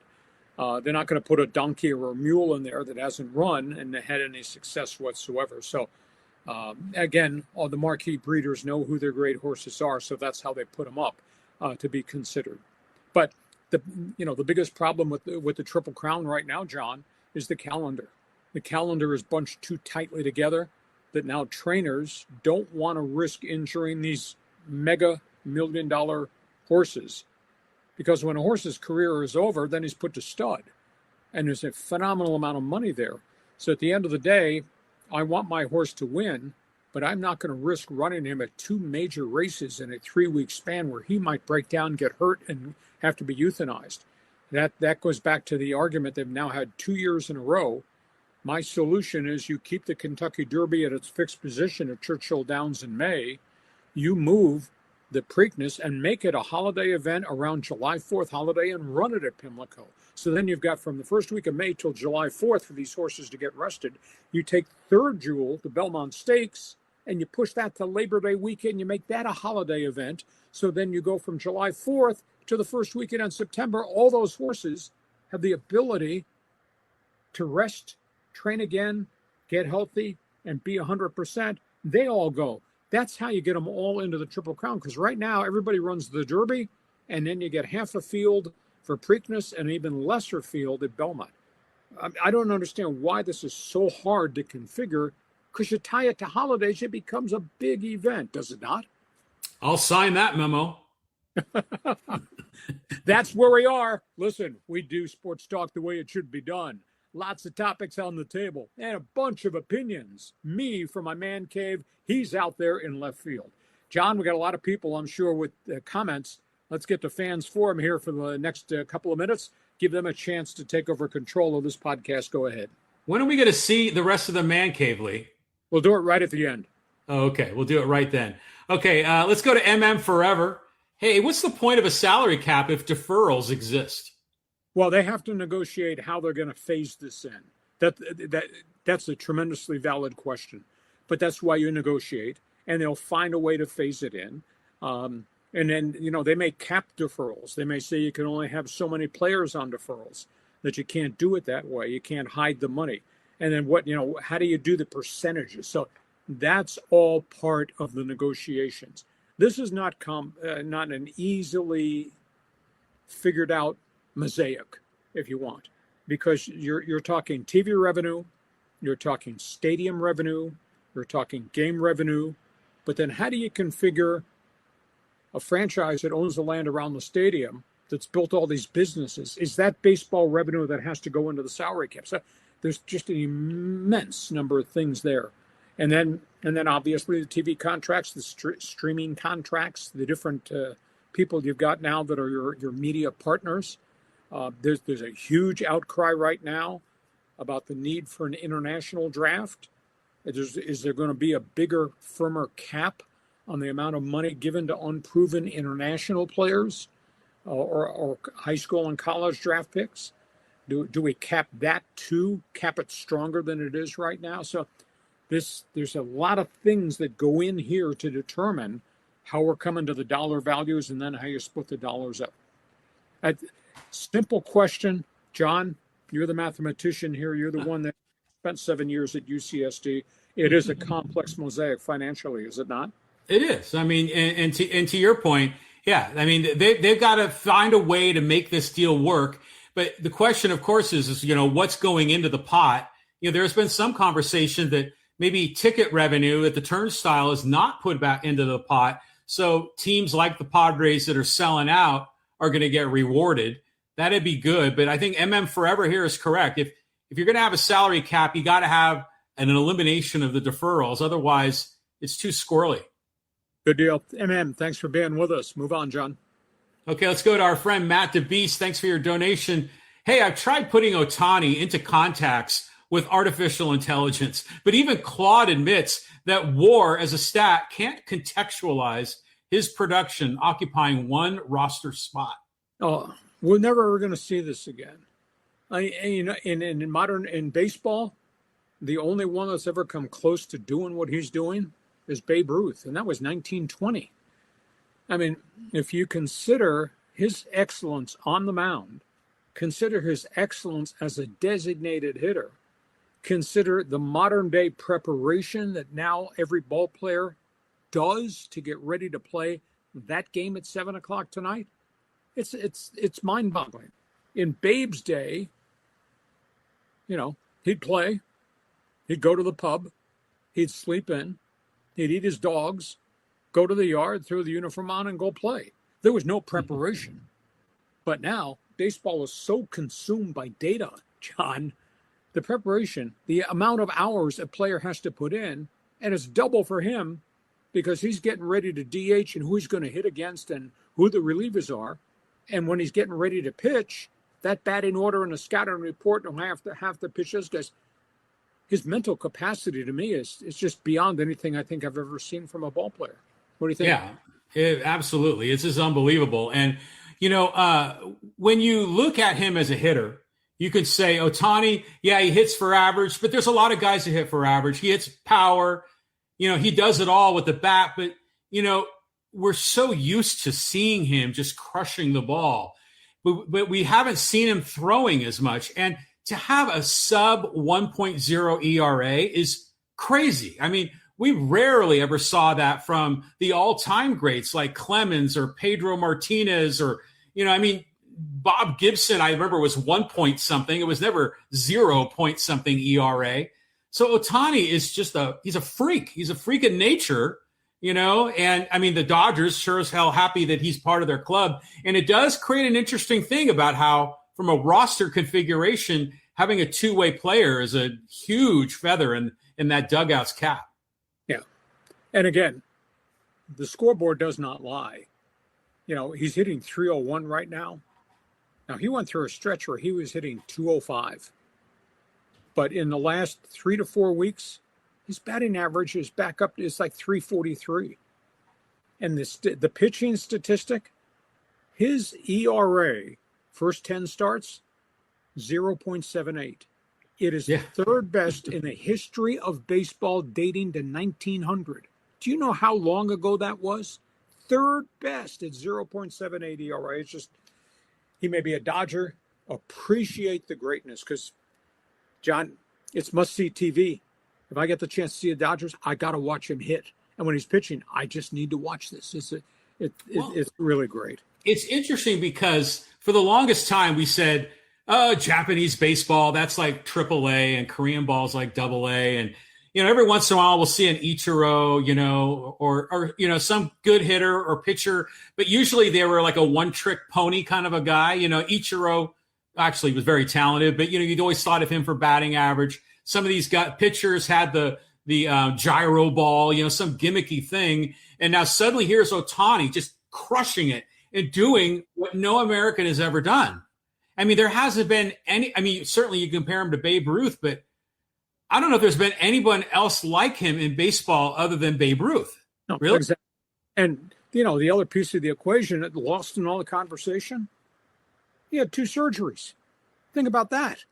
They're not going to put a donkey or a mule in there that hasn't run and had any success whatsoever. So, again, all the marquee breeders know who their great horses are, so that's how they put them up to be considered. But the biggest problem with the Triple Crown right now, John, is the calendar. The calendar is bunched too tightly together that now trainers don't want to risk injuring these mega $1 million horses, because when a horse's career is over, then he's put to stud, and there's a phenomenal amount of money there. So at the end of the day, I want my horse to win, but I'm not going to risk running him at 2 major races in a 3-week span where he might break down, get hurt, and have to be euthanized. That goes back to the argument they've now had 2 years in a row. My solution is you keep the Kentucky Derby at its fixed position at Churchill Downs in May. You move the Preakness and make it a holiday event around July 4th holiday and run it at Pimlico. So then you've got from the first week of May till July 4th for these horses to get rested. You take third jewel, the Belmont Stakes, and you push that to Labor Day weekend. You make that a holiday event. So then you go from July 4th to the first weekend in September. All those horses have the ability to rest, train again, get healthy, and be 100%, they all go. That's how you get them all into the Triple Crown, because right now everybody runs the Derby, and then you get half a field for Preakness and even lesser field at Belmont. I don't understand why this is so hard to configure, because you tie it to holidays, it becomes a big event, does it not? I'll sign that memo. That's where we are. Listen, we do sports talk the way it should be done. Lots of topics on the table and a bunch of opinions. Me from my man cave, he's out there in left field. John, we got a lot of people, I'm sure, with comments. Let's get to Fans Forum here for the next couple of minutes. Give them a chance to take over control of this podcast. Go ahead. When are we going to see the rest of the man cave, Lee? We'll do it right at the end. Oh, okay, we'll do it right then. Okay, let's go to MM Forever. Hey, what's the point of a salary cap if deferrals exist? Well, they have to negotiate how they're going to phase this in. That's a tremendously valid question. But that's why you negotiate, and they'll find a way to phase it in. And then, they may cap deferrals. They may say you can only have so many players on deferrals, that you can't do it that way. You can't hide the money. And then how do you do the percentages? So that's all part of the negotiations. This is not an easily figured out mosaic, if you want, because you're talking TV revenue, you're talking stadium revenue, you're talking game revenue, but then how do you configure a franchise that owns the land around the stadium that's built all these businesses? Is that baseball revenue that has to go into the salary cap? So there's just an immense number of things there. And then obviously the TV contracts, the streaming contracts, the different people you've got now that are your media partners. There's a huge outcry right now about the need for an international draft. Is there going to be a bigger, firmer cap on the amount of money given to unproven international players or high school and college draft picks? Do we cap that too? Cap it stronger than it is right now? So there's a lot of things that go in here to determine how we're coming to the dollar values and then how you split the dollars up. Simple question, John, you're the mathematician here. You're the one that spent 7 years at UCSD. It is a complex mosaic financially, is it not? It is. I mean, and to your point, yeah, I mean, they've got to find a way to make this deal work. But the question, of course, is what's going into the pot? There's been some conversation that maybe ticket revenue at the turnstile is not put back into the pot. So teams like the Padres that are selling out are going to get rewarded. That'd be good. But I think MM Forever here is correct. If you're going to have a salary cap, you got to have an elimination of the deferrals. Otherwise, it's too squirrely. Good deal. MM, thanks for being with us. Move on, John. Okay, let's go to our friend Matt DeBeast. Thanks for your donation. Hey, I've tried putting Ohtani into contacts with artificial intelligence, but even Claude admits that WAR as a stat can't contextualize his production occupying one roster spot. Oh, we're never going to see this again. In baseball, the only one that's ever come close to doing what he's doing is Babe Ruth, and that was 1920. I mean, if you consider his excellence on the mound, consider his excellence as a designated hitter, consider the modern day preparation that now every ball player does to get ready to play that game at 7:00 tonight, it's mind-boggling. In Babe's day, he'd play, he'd go to the pub, he'd sleep in, he'd eat his dogs, go to the yard, throw the uniform on, and go play. There was no preparation. But now, baseball is so consumed by data, John, the preparation, the amount of hours a player has to put in, and it's double for him because he's getting ready to DH and who he's going to hit against and who the relievers are. And when he's getting ready to pitch, that batting order and the scouting report and half the pitches, guys, his mental capacity to me is just beyond anything I think I've ever seen from a ball player. What do you think? Yeah, absolutely. It's just unbelievable. And, when you look at him as a hitter, you could say Ohtani, yeah, he hits for average, but there's a lot of guys who hit for average. He hits power. He does it all with the bat, but, we're so used to seeing him just crushing the ball, but we haven't seen him throwing as much. And to have a sub 1.0 ERA is crazy. I mean, we rarely ever saw that from the all-time greats like Clemens or Pedro Martinez or, I mean, Bob Gibson, I remember, was 1 point something. It was never 0 point something ERA. So Ohtani is he's a freak. He's a freak of nature, and I mean, the Dodgers sure as hell happy that he's part of their club. And it does create an interesting thing about how, from a roster configuration, having a two-way player is a huge feather in that dugout's cap. Yeah. And again, the scoreboard does not lie. He's hitting 301 right now. Now, he went through a stretch where he was hitting 205. But in the last 3 to 4 weeks, his batting average is back up. It's like 343. And the pitching statistic, his ERA, first 10 starts, 0.78. It is third best in the history of baseball dating to 1900. Do you know how long ago that was? Third best at 0.78 ERA. It's just, he may be a Dodger. Appreciate the greatness, because, John, it's must-see TV. If I get the chance to see the Dodgers, I got to watch him hit. And when he's pitching, I just need to watch this. It's really great. It's interesting because for the longest time we said, Japanese baseball, that's like AAA, and Korean ball's like AA. And, every once in a while we'll see an Ichiro, or some good hitter or pitcher. But usually they were like a one-trick pony kind of a guy. Ichiro actually was very talented, but, you'd always thought of him for batting average. Some of these pitchers had the gyro ball, some gimmicky thing. And now suddenly here's Ohtani just crushing it and doing what no American has ever done. I mean, there hasn't been certainly you compare him to Babe Ruth, but I don't know if there's been anyone else like him in baseball other than Babe Ruth. No, really? Exactly. And, the other piece of the equation that lost in all the conversation, he had 2 surgeries. Think about that.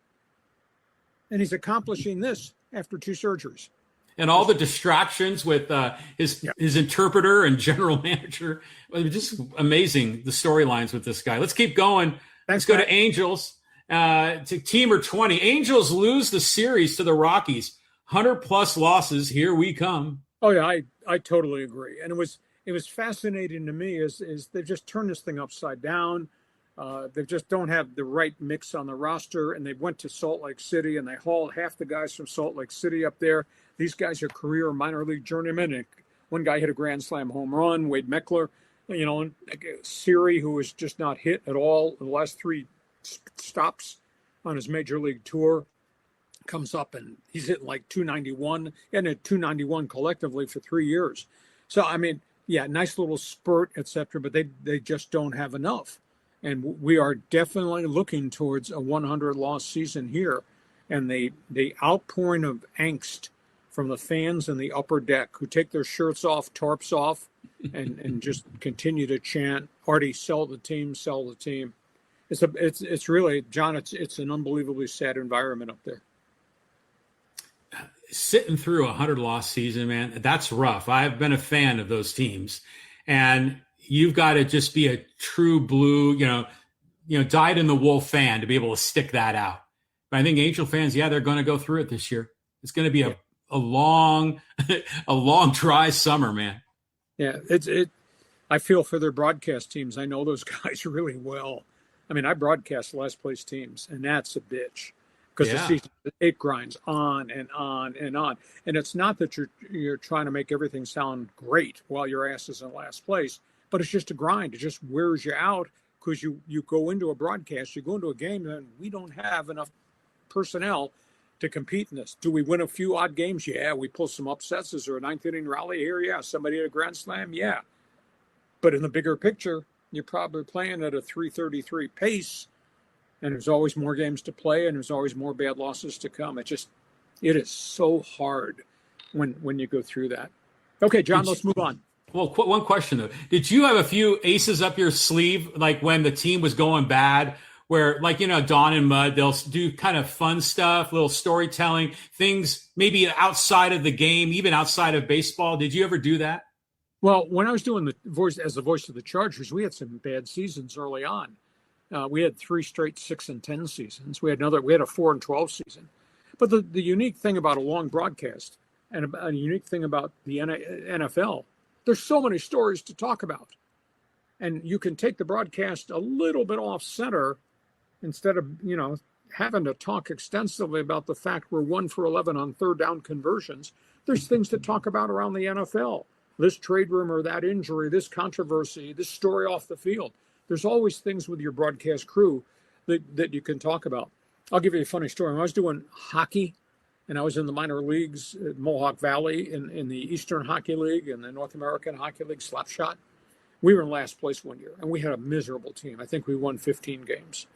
And he's accomplishing this after 2 surgeries. And all the distractions with his interpreter and general manager. Just amazing, the storylines with this guy. Let's keep going. Let's go to Angels. To Teamer 20. Angels lose the series to the Rockies. 100-plus losses. Here we come. Oh, yeah, I totally agree. And it was fascinating to me is they've just turned this thing upside down. They just don't have the right mix on the roster. And they went to Salt Lake City, and they hauled half the guys from Salt Lake City up there. These guys are career minor league journeymen. And one guy hit a grand slam home run, Wade Meckler. And Siri, who was just not hit at all in the last 3 stops on his major league tour, comes up and he's hitting like 291 and at 291 collectively for 3 years. So, I mean, yeah, nice little spurt, etc., but they just don't have enough. And we are definitely looking towards a 100-loss season here. And the outpouring of angst from the fans in the upper deck who take their shirts off, tarps off, and just continue to chant, Artie, sell the team, sell the team. It's really, John, it's an unbelievably sad environment up there. Sitting through a 100-loss season, man, that's rough. I've been a fan of those teams. And you've got to just be a true blue, dyed-in-the-wool fan to be able to stick that out. But I think Angel fans, they're going to go through it this year. It's going to be a long, dry summer, man. Yeah, I feel for their broadcast teams. I know those guys really well. I mean, I broadcast last place teams, and that's a bitch because the season, it grinds on and on and on. And it's not that you're trying to make everything sound great while your ass is in last place, but it's just a grind. It just wears you out because you go into a broadcast, you go into a game, and we don't have enough personnel to compete in this. Do we win a few odd games? Yeah. We pull some upsets. Is there a 9th inning rally here? Yeah. Somebody at a grand slam? Yeah. But in the bigger picture, you're probably playing at a 333 pace, and there's always more games to play, and there's always more bad losses to come. It is so hard when you go through that. Okay, John, let's move on. Well, one question, though. Did you have a few aces up your sleeve, like when the team was going bad, where, like, Dawn and Mud, they'll do kind of fun stuff, little storytelling, things maybe outside of the game, even outside of baseball? Did you ever do that? Well, when I was doing the voice of the Chargers, we had some bad seasons early on. We had 3 straight 6-10 seasons. We had a 4-12 season. But the unique thing about a long broadcast And a unique thing about the NFL, there's so many stories to talk about. And you can take the broadcast a little bit off center instead of, having to talk extensively about the fact we're 1 for 11 on third down conversions. There's things to talk about around the NFL. This trade rumor, that injury, this controversy, this story off the field. There's always things with your broadcast crew that you can talk about. I'll give you a funny story. When I was doing hockey, and I was in the minor leagues at Mohawk Valley in the Eastern Hockey League and the North American Hockey League Slapshot, we were in last place one year, and we had a miserable team. I think we won 15 games.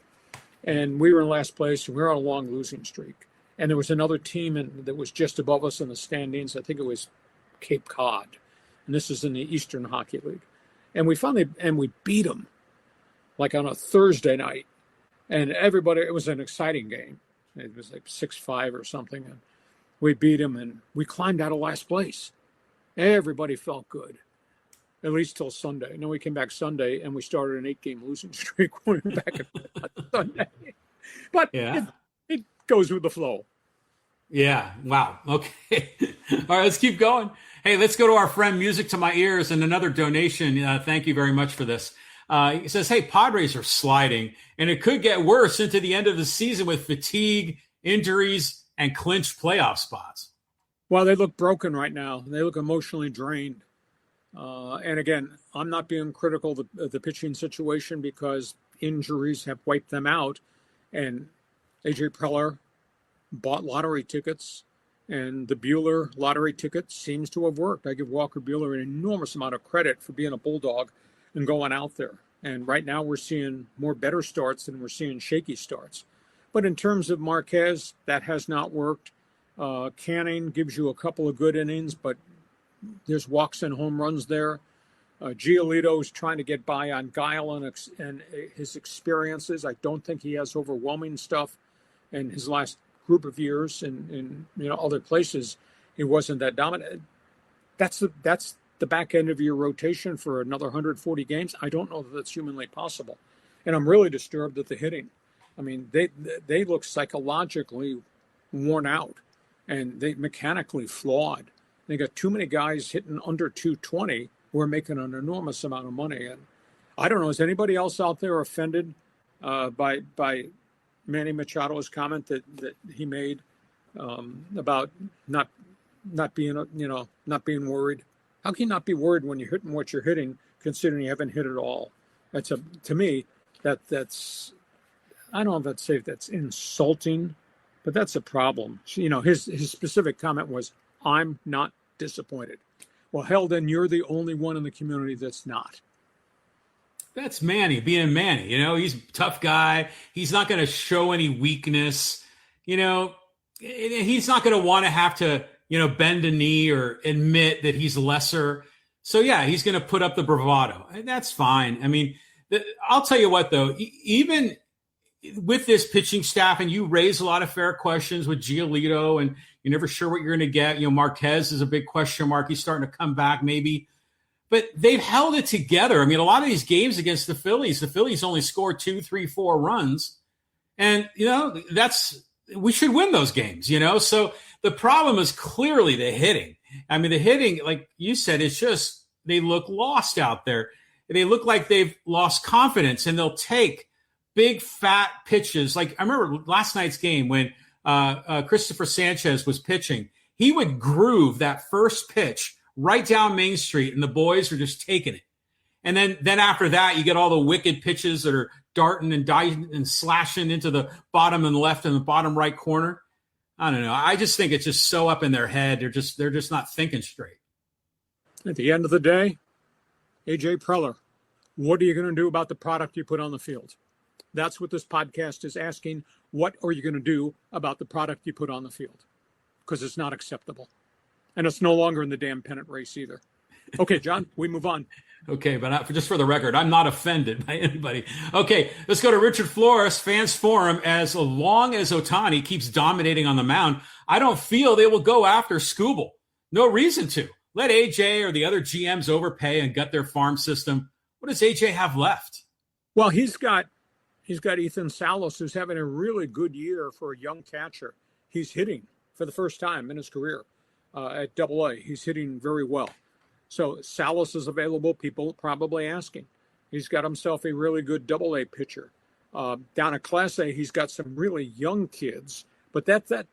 And we were in last place, and we were on a long losing streak. And there was another team that was just above us in the standings. I think it was Cape Cod. And this is in the Eastern Hockey League. And we beat them, like on a Thursday night. And it was an exciting game. It was like 6-5 or something. And we beat them, and we climbed out of last place. Everybody felt good, at least till Sunday. And then we came back Sunday, and we started an 8-game losing streak going back on Sunday. But yeah, it goes with the flow. Yeah. Wow. Okay. All right, let's keep going. Hey, let's go to our friend Music to My Ears and another donation. Thank you very much for this. He says, hey, Padres are sliding, and it could get worse into the end of the season with fatigue, injuries, and clinched playoff spots. Well, they look broken right now. They look emotionally drained. And again, I'm not being critical of the pitching situation because injuries have wiped them out. And A.J. Preller bought lottery tickets, and the Buehler lottery ticket seems to have worked. I give Walker Buehler an enormous amount of credit for being a bulldog and going out there. And right now we're seeing more better starts than we're seeing shaky starts. But in terms of Marquez, that has not worked. Canning gives you a couple of good innings, but there's walks and home runs there. Giolito is trying to get by on guile and his experiences. I don't think he has overwhelming stuff. In his last group of years in other places, he wasn't that dominant. That's the back end of your rotation for another 140 games. I don't know that that's humanly possible. And I'm really disturbed at the hitting. I mean, they look psychologically worn out, and they mechanically flawed. They got too many guys hitting under 220 who are making an enormous amount of money. And I don't know, is anybody else out there offended by Manny Machado's comment that he made about not being worried? How can you not be worried when you're hitting what you're hitting, considering you haven't hit it all? To me, that's I don't know if I'd say that's insulting, but that's a problem. His specific comment was, "I'm not disappointed." Well, hell, then you're the only one in the community that's not. That's Manny being Manny. He's a tough guy. He's not going to show any weakness. He's not going to want to have to, bend a knee or admit that he's lesser. So, yeah, he's going to put up the bravado. And that's fine. I mean, I'll tell you what, though, even with this pitching staff, and you raise a lot of fair questions with Giolito, and you're never sure what you're going to get. Marquez is a big question mark. He's starting to come back maybe. But they've held it together. I mean, a lot of these games against the Phillies only scored 2, 3, 4 runs. And, we should win those games, So the problem is clearly the hitting. I mean, the hitting, like you said, it's just they look lost out there. They look like they've lost confidence, and they'll take big, fat pitches. Like I remember last night's game when Christopher Sanchez was pitching. He would groove that first pitch right down Main Street, and the boys were just taking it. And then after that, you get all the wicked pitches that are darting and diving and slashing into the bottom and left and the bottom right corner. I don't know. I just think it's just so up in their head. They're just not thinking straight. At the end of the day, A.J. Preller, what are you going to do about the product you put on the field? That's what this podcast is asking. What are you going to do about the product you put on the field? Because it's not acceptable. And it's no longer in the damn pennant race either. Okay, John, we move on. Okay, but just for the record, I'm not offended by anybody. Okay, let's go to Richard Flores, Fans Forum. As long as Ohtani keeps dominating on the mound, I don't feel they will go after Skubal. No reason to. Let AJ or the other GMs overpay and gut their farm system. What does AJ have left? Well, he's got Ethan Salas, who's having a really good year for a young catcher. He's hitting for the first time in his career. at AA. He's hitting very well. So Salas is available. People probably asking. He's got himself a really good AA pitcher. Down at Class A, he's got some really young kids, but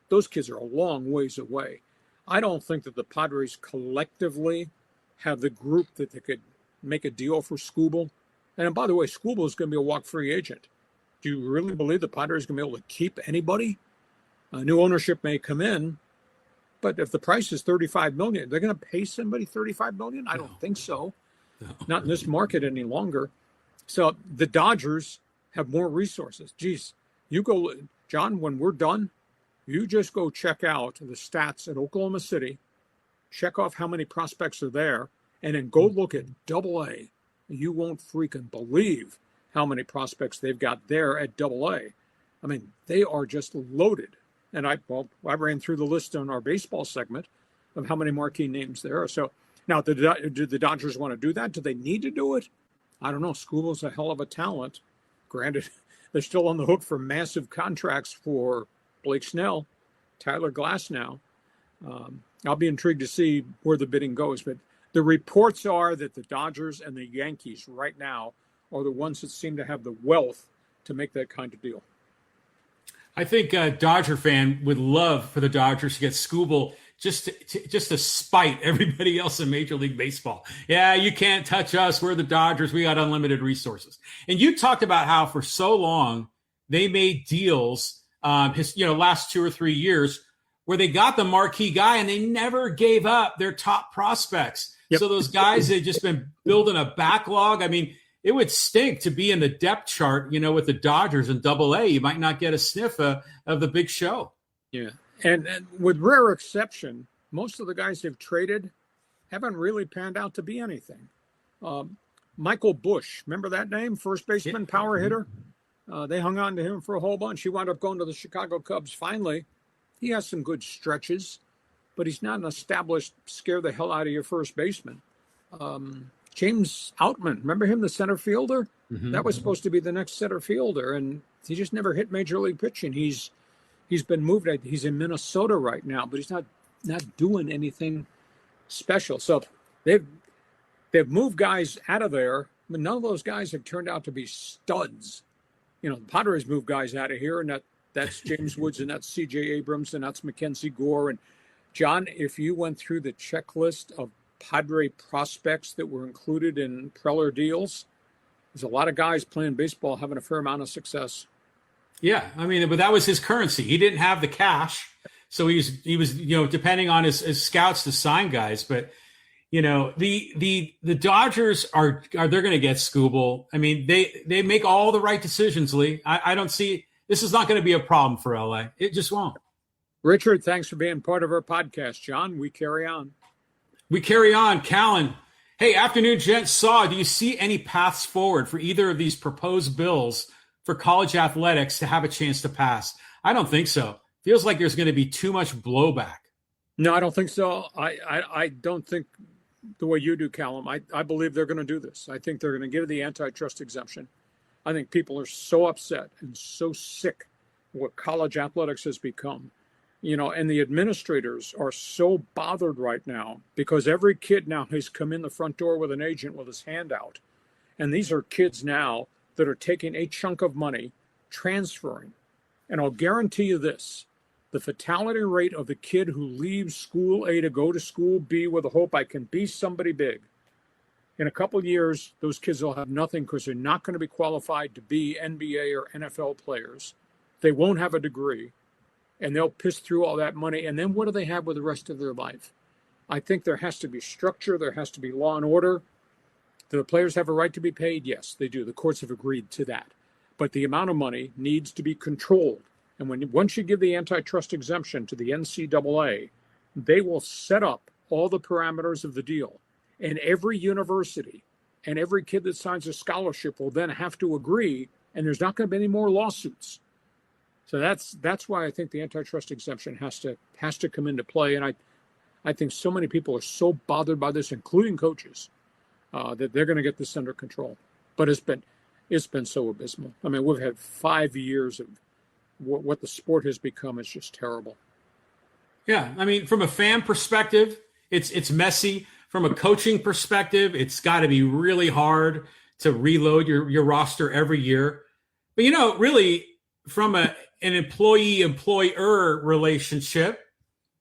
those kids are a long ways away. I don't think that the Padres collectively have the group that they could make a deal for Skubal. And by the way, Skubal is going to be a walk-free agent. Do you really believe the Padres are going to be able to keep anybody? New ownership may come in, but if the price is $35 million, they're going to pay somebody $35 million? I don't think so. No. Not in this market any longer. So the Dodgers have more resources. Geez, you go, John, when we're done, you just go check out the stats at Oklahoma City, check off how many prospects are there, and then go look at AA. You won't freaking believe how many prospects they've got there at AA. I mean, they are just loaded. And I ran through the list on our baseball segment of how many marquee names there are. So now, do the Dodgers want to do that? Do they need to do it? I don't know. Skubal's a hell of a talent. Granted, they're still on the hook for massive contracts for Blake Snell, Tyler Glasnow. I'll be intrigued to see where the bidding goes. But the reports are that the Dodgers and the Yankees right now are the ones that seem to have the wealth to make that kind of deal. I think a Dodger fan would love for the Dodgers to get Skubal just to spite everybody else in Major League Baseball. Yeah, you can't touch us. We're the Dodgers. We got unlimited resources. And you talked about how for so long they made deals, last 2 or 3 years where they got the marquee guy and they never gave up their top prospects. Yep. So those guys had just been building a backlog. I mean, it would stink to be in the depth chart, with the Dodgers in AA. You might not get a sniff of the big show. Yeah. And with rare exception, most of the guys they've traded haven't really panned out to be anything. Michael Bush, remember that name? First baseman, power hitter. They hung on to him for a whole bunch. He wound up going to the Chicago Cubs finally. He has some good stretches, but he's not an established scare the hell out of your first baseman. James Outman, remember him, the center fielder? Mm-hmm. That was supposed to be the next center fielder, and he just never hit major league pitching. He's been moved. He's in Minnesota right now, but he's not doing anything special. So they've moved guys out of there, but none of those guys have turned out to be studs. The Padres moved guys out of here, and that's James Woods, and that's C.J. Abrams, and that's Mackenzie Gore. And John, if you went through the checklist of Padre prospects that were included in Preller deals, there's a lot of guys playing baseball having a fair amount of success. Yeah, I mean, but that was his currency. He didn't have the cash, so he was depending on his scouts to sign guys. But the Dodgers are they're going to get Skubal. I mean, they make all the right decisions, Lee. I don't see this is not going to be a problem for LA. It just won't. Richard, thanks for being part of our podcast. John, we carry on. Callan. Hey, afternoon, gents. Do you see any paths forward for either of these proposed bills for college athletics to have a chance to pass? I don't think so. Feels like there's going to be too much blowback. No, I don't think so. I don't think the way you do, Callum. I believe they're going to do this. I think they're going to give the antitrust exemption. I think people are so upset and so sick of what college athletics has become. And the administrators are so bothered right now because every kid now has come in the front door with an agent with his hand out. And these are kids now that are taking a chunk of money, transferring. And I'll guarantee you this, the fatality rate of the kid who leaves school A to go to school B with the hope I can be somebody big. In a couple of years, those kids will have nothing because they're not going to be qualified to be NBA or NFL players. They won't have a degree. And they'll piss through all that money. And then what do they have with the rest of their life? I think there has to be structure. There has to be law and order. Do the players have a right to be paid? Yes, they do. The courts have agreed to that. But the amount of money needs to be controlled. And once you give the antitrust exemption to the NCAA, they will set up all the parameters of the deal. And every university and every kid that signs a scholarship will then have to agree. And there's not going to be any more lawsuits. So that's why I think the antitrust exemption has to come into play. And I think so many people are so bothered by this, including coaches, that they're going to get this under control. But it's been so abysmal. I mean, we've had 5 years of what the sport has become is just terrible. Yeah, I mean, from a fan perspective, it's messy. From a coaching perspective, it's got to be really hard to reload your roster every year. But, really, from an employee-employer relationship,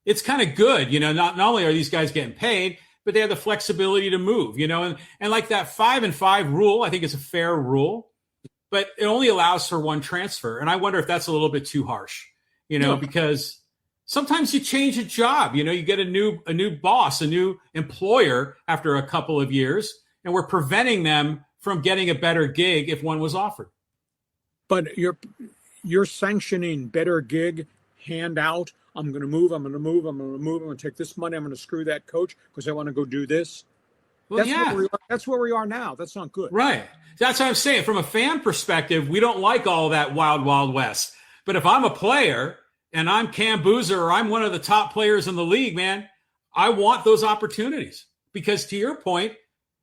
it's kind of good. Not only are these guys getting paid, but they have the flexibility to move, and like that 5-and-5 rule, I think is a fair rule, but it only allows for one transfer. And I wonder if that's a little bit too harsh, because sometimes you change a job, you get a new boss, a new employer after a couple of years, and we're preventing them from getting a better gig if one was offered. But you're sanctioning better gig, handout. I'm going to move. I'm going to take this money. I'm going to screw that coach because I want to go do this. Well, that's where we are now. That's not good. Right. That's what I'm saying. From a fan perspective, we don't like all that wild, wild west. But if I'm a player and I'm Cam Boozer or I'm one of the top players in the league, man, I want those opportunities because to your point,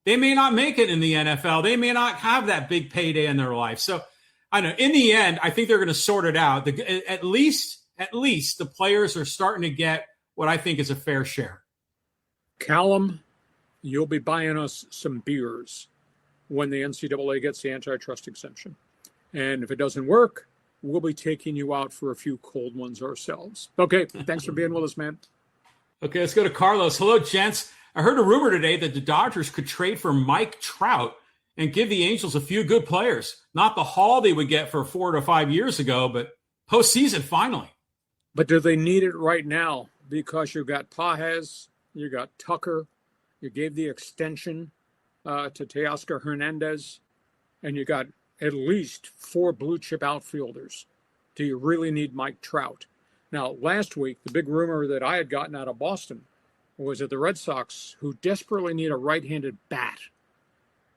they may not make it in the NFL. They may not have that big payday in their life. So I know in the end, I think they're going to sort it out. At least the players are starting to get what I think is a fair share. Callum, you'll be buying us some beers when the NCAA gets the antitrust exemption. And if it doesn't work, we'll be taking you out for a few cold ones ourselves. Okay, thanks for being with us, man. Okay, let's go to Carlos. Hello, gents. I heard a rumor today that the Dodgers could trade for Mike Trout and give the Angels a few good players. Not the haul they would get for 4 to 5 years ago, but postseason finally. But do they need it right now? Because you've got Pages, you got Tucker, you gave the extension to Teoscar Hernandez, and you got at least 4 blue chip outfielders. Do you really need Mike Trout? Now, last week, the big rumor that I had gotten out of Boston was that the Red Sox, who desperately need a right-handed bat,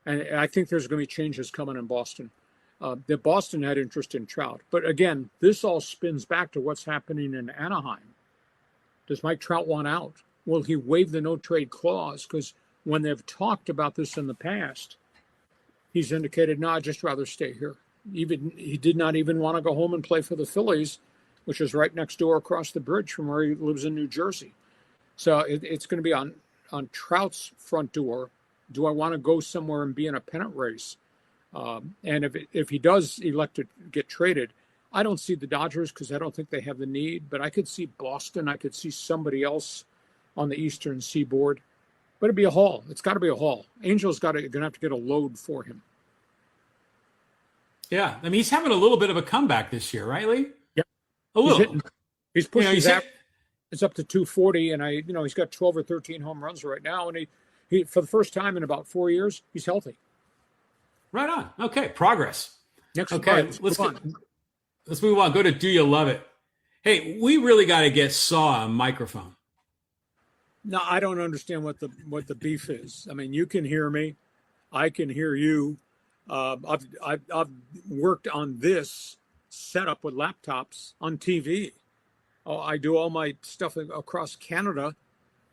and I think there's going to be changes coming in Boston, that Boston had interest in Trout. But again, this all spins back to what's happening in Anaheim. Does Mike Trout want out? Will he waive the no-trade clause? Because when they've talked about this in the past, he's indicated, no, I'd just rather stay here. He did not even want to go home and play for the Phillies, which is right next door across the bridge from where he lives in New Jersey. So it's going to be on Trout's front door. Do I want to go somewhere and be in a pennant race? And if he does elect to get traded, I don't see the Dodgers because I don't think they have the need. But I could see Boston. I could see somebody else on the Eastern Seaboard. But it'd be a haul. It's got to be a haul. Angels going to have to get a load for him. Yeah, I mean he's having a little bit of a comeback this year, right, Lee? Yeah, a little. He's pushing it's up to 240, and he's got 12 or 13 home runs right now, and he for the first time in about 4 years, he's healthy. Right on. Okay, progress. Let's move on. Go to Do You Love It? Hey, we really got to get Saw a microphone. No, I don't understand what the beef is. I mean, you can hear me, I can hear you. I've worked on this setup with laptops on TV. I do all my stuff across Canada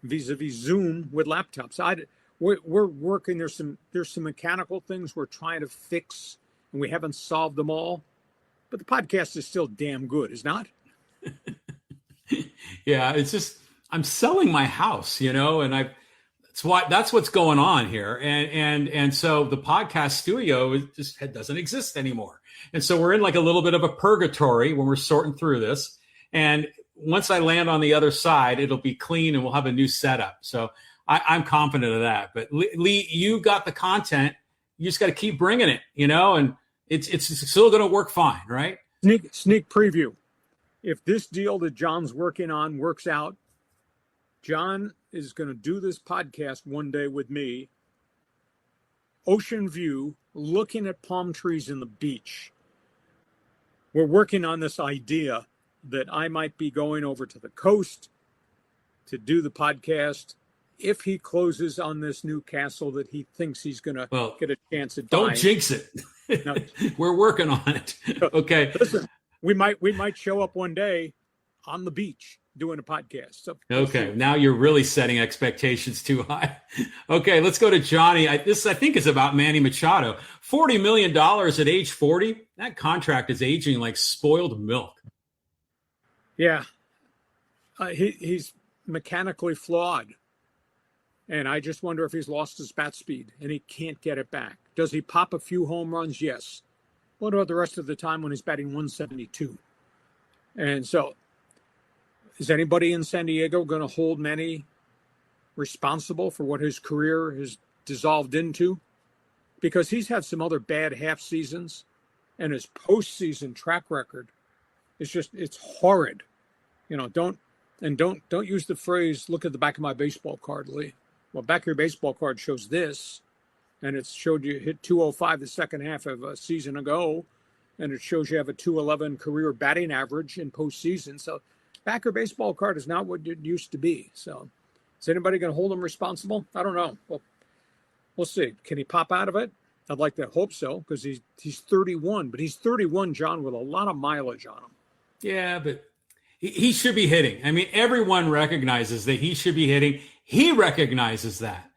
vis-a-vis Zoom with laptops. We're working. There's some mechanical things we're trying to fix, and we haven't solved them all. But the podcast is still damn good, is not? Yeah, it's just I'm selling my house, and that's what's going on here, and so the podcast studio doesn't exist anymore, and so we're in like a little bit of a purgatory when we're sorting through this, and once I land on the other side, it'll be clean and we'll have a new setup. So I'm confident of that. But Lee, you got the content. You just got to keep bringing it, and it's still going to work fine, right? Sneak preview. If this deal that John's working on works out, John is going to do this podcast one day with me, ocean view, looking at palm trees in the beach. We're working on this idea that I might be going over to the coast to do the podcast if he closes on this new castle that he thinks he's going to get a chance at buying. Don't jinx it. No. We're working on it. Okay. Listen, we might show up one day on the beach doing a podcast. So, okay, now you're really setting expectations too high. Okay, let's go to Johnny. This, I think, is about Manny Machado. $40 million at age 40? That contract is aging like spoiled milk. Yeah. He's mechanically flawed. And I just wonder if he's lost his bat speed and he can't get it back. Does he pop a few home runs? Yes. What about the rest of the time when he's batting 172? And so, is anybody in San Diego going to hold Manny responsible for what his career has dissolved into? Because he's had some other bad half seasons, and his postseason track record is it's horrid. Don't use the phrase "look at the back of my baseball card," Lee. Well, back of your baseball card shows this, and it showed you hit 205 the second half of a season ago, and it shows you have a 211 career batting average in postseason. So, back of your baseball card is not what it used to be. So, is anybody going to hold him responsible? I don't know. Well, we'll see. Can he pop out of it? I'd like to hope so, because he's 31, but he's 31, John, with a lot of mileage on him. Yeah, but he should be hitting. I mean, everyone recognizes that he should be hitting. He recognizes that.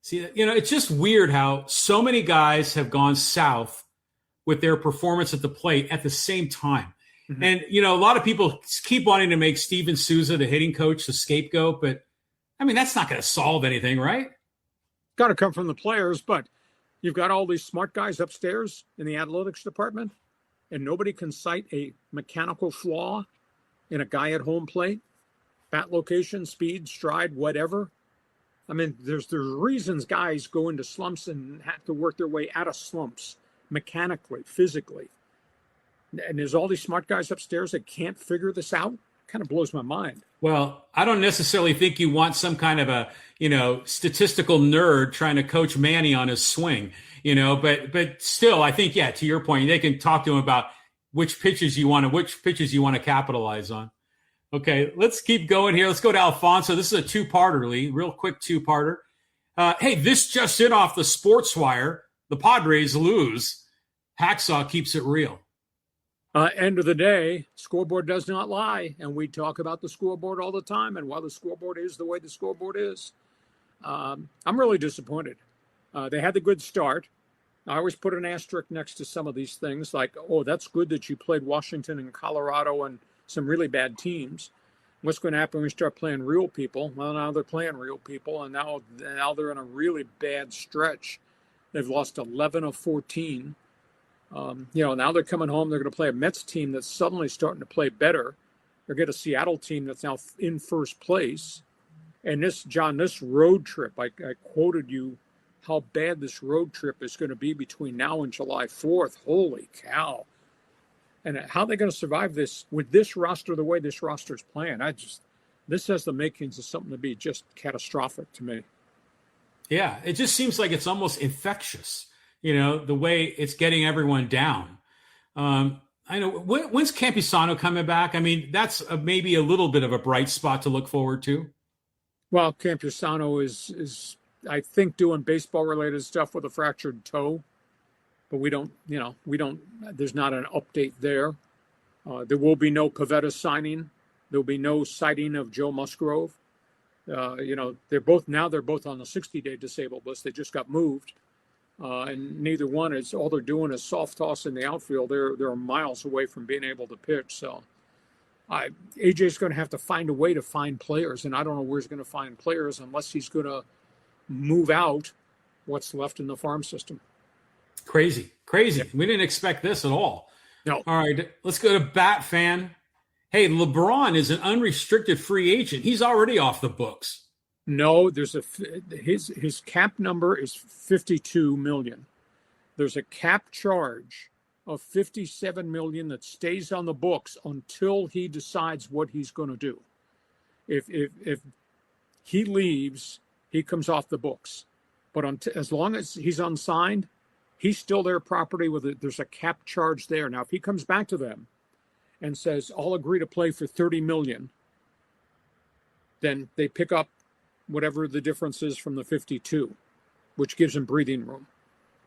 See, it's just weird how so many guys have gone south with their performance at the plate at the same time. Mm-hmm. And, a lot of people keep wanting to make Steven Souza, the hitting coach, the scapegoat. But, I mean, that's not going to solve anything, right? Got to come from the players. But you've got all these smart guys upstairs in the analytics department, and nobody can cite a mechanical flaw in a guy at home plate, bat location, speed, stride, whatever. I mean, there's reasons guys go into slumps and have to work their way out of slumps mechanically, physically. And there's all these smart guys upstairs that can't figure this out. Kind of blows my mind. Well, I don't necessarily think you want some kind of a, statistical nerd trying to coach Manny on his swing, but still, I think, to your point, they can talk to him about which pitches you want to capitalize on. Okay, let's keep going here. Let's go to Alfonso. This is a two-parter, Lee. Real quick two-parter. Hey, this just in off the Sports Wire. The Padres lose. Hacksaw keeps it real. End of the day, scoreboard does not lie, and we talk about the scoreboard all the time, and while the scoreboard is the way the scoreboard is, I'm really disappointed. They had the good start. I always put an asterisk next to some of these things, like, oh, that's good that you played Washington and Colorado and some really bad teams. What's going to happen when we start playing real people? Well, now they're playing real people, and now they're in a really bad stretch. They've lost 11 of 14. Now they're coming home. They're going to play a Mets team that's suddenly starting to play better. They're going to get a Seattle team that's now in first place. And this road trip, I quoted you how bad this road trip is going to be between now and July 4th. Holy cow. And how are they going to survive this with this roster, the way this roster's playing? This has the makings of something to be just catastrophic to me. Yeah, it just seems like it's almost infectious, the way it's getting everyone down. I know, when's Campusano coming back? I mean, that's maybe a little bit of a bright spot to look forward to. Well, Campusano is I think, doing baseball-related stuff with a fractured toe. But we don't, there's not an update there. There will be no Pavetta signing. There'll be no sighting of Joe Musgrove. They're both on the 60-day disabled list. They just got moved. And neither one is, all they're doing is soft toss in the outfield. They're miles away from being able to pitch. So AJ's going to have to find a way to find players. And I don't know where he's going to find players unless he's going to move out what's left in the farm system. Crazy. Yeah. We didn't expect this at all. No. All right, let's go to Bat Fan. Hey, LeBron is an unrestricted free agent. He's already off the books. No, his cap number is $52 million. There's a cap charge of $57 million that stays on the books until he decides what he's going to do. If he leaves, he comes off the books. But as long as he's unsigned, he's still their property with it. There's a cap charge there. Now, if he comes back to them and says, I'll agree to play for $30 million, then they pick up whatever the difference is from the 52, which gives him breathing room.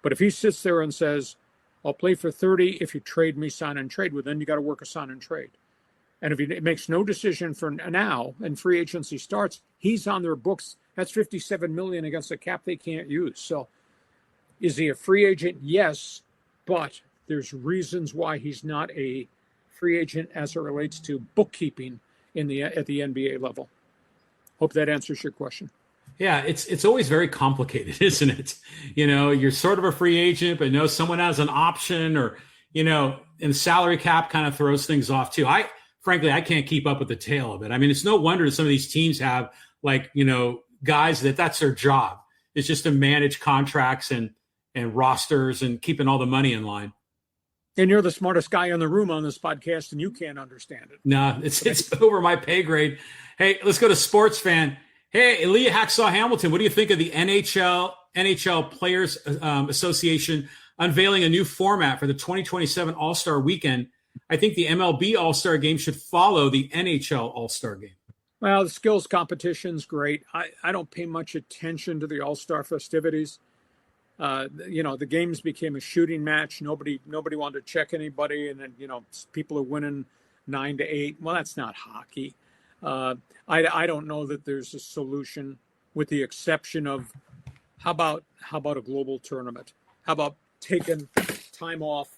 But if he sits there and says, I'll play for 30 if you trade me, sign and trade, well, then you got to work a sign and trade. And if he makes no decision for now and free agency starts, he's on their books. That's $57 million against a cap they can't use. So is he a free agent? Yes, but there's reasons why he's not a free agent as it relates to bookkeeping at the NBA level. Hope that answers your question. Yeah, it's always very complicated, isn't it? You're sort of a free agent, but someone has an option, or and salary cap kind of throws things off too. Frankly, I can't keep up with the tail of it. I mean, it's no wonder that some of these teams have guys that's their job. It's just to manage contracts and rosters and keeping all the money in line. And you're the smartest guy in the room on this podcast, and you can't understand it. No, it's over my pay grade. Hey, let's go to Sports Fan. Hey, Aaliyah Hacksaw Hamilton, what do you think of the NHL Players Association unveiling a new format for the 2027 All-Star Weekend? I think the MLB All-Star Game should follow the NHL All-Star Game. Well, the skills competition's great. I don't pay much attention to the All-Star festivities. The games became a shooting match. Nobody wanted to check anybody, and then people are winning 9-8. Well, that's not hockey. I don't know that there's a solution, with the exception of how about a global tournament? How about taking time off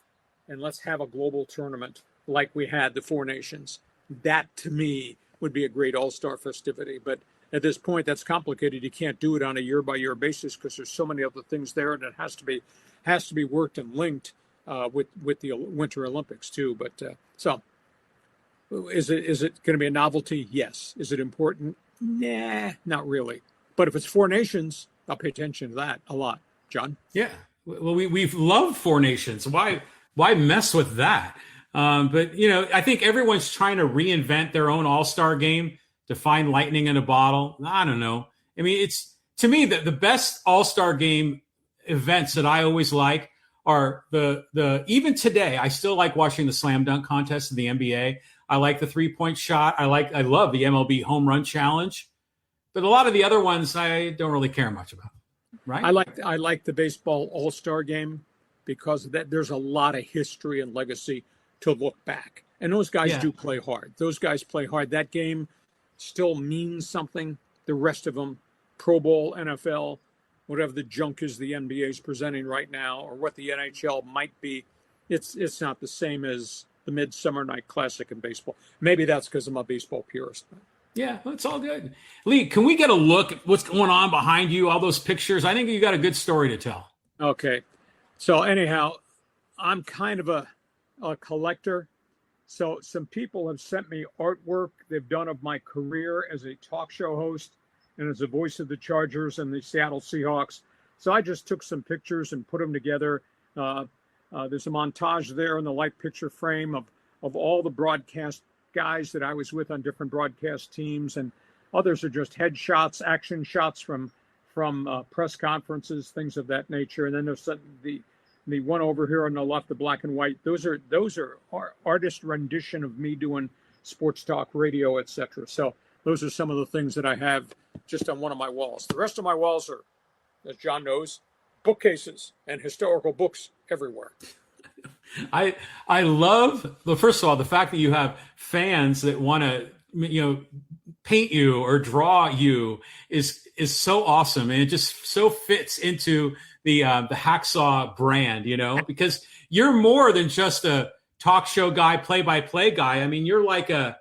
and let's have a global tournament like we had the Four Nations? That to me would be a great all-star festivity. But at this point, that's complicated. You can't do it on a year-by-year basis because there's so many other things there, and it has to be worked and linked with the Winter Olympics too. But so. Is it going to be a novelty? Yes. Is it important? Nah, not really. But if it's Four Nations, I'll pay attention to that a lot. John? Yeah. Well, we've loved Four Nations. Why mess with that? But I think everyone's trying to reinvent their own All-Star game to find lightning in a bottle. I don't know. I mean, it's, to me, the best All-Star game events that I always like are the even today, I still like watching the slam dunk contest in the NBA. I like the 3-point shot. I love the MLB home run challenge, but a lot of the other ones I don't really care much about. Right? I like the baseball All-Star game because of that. There's a lot of history and legacy to look back, and those guys do play hard. Those guys play hard. That game still means something. The rest of them, Pro Bowl, NFL, whatever the junk is the NBA is presenting right now, or what the NHL might be, it's not the same as the Midsummer Night Classic in baseball. Maybe that's because I'm a baseball purist. Yeah, it's all good. Lee, can we get a look at what's going on behind you, all those pictures? I think you got a good story to tell. Okay. So anyhow, I'm kind of a collector. So some people have sent me artwork they've done of my career as a talk show host and as a voice of the Chargers and the Seattle Seahawks. So I just took some pictures and put them together. There's a montage there in the light picture frame of all the broadcast guys that I was with on different broadcast teams, and others are just headshots, action shots from press conferences, things of that nature. And then there's the one over here on the left, the black and white. Those are artist rendition of me doing sports talk radio, etc. So those are some of the things that I have just on one of my walls. The rest of my walls are, as John knows, bookcases and historical books everywhere. I love, well, first of all, the fact that you have fans that want to paint you or draw you is so awesome, and it just so fits into the Hacksaw brand, because you're more than just a talk show guy, play-by-play guy. I mean, you're like a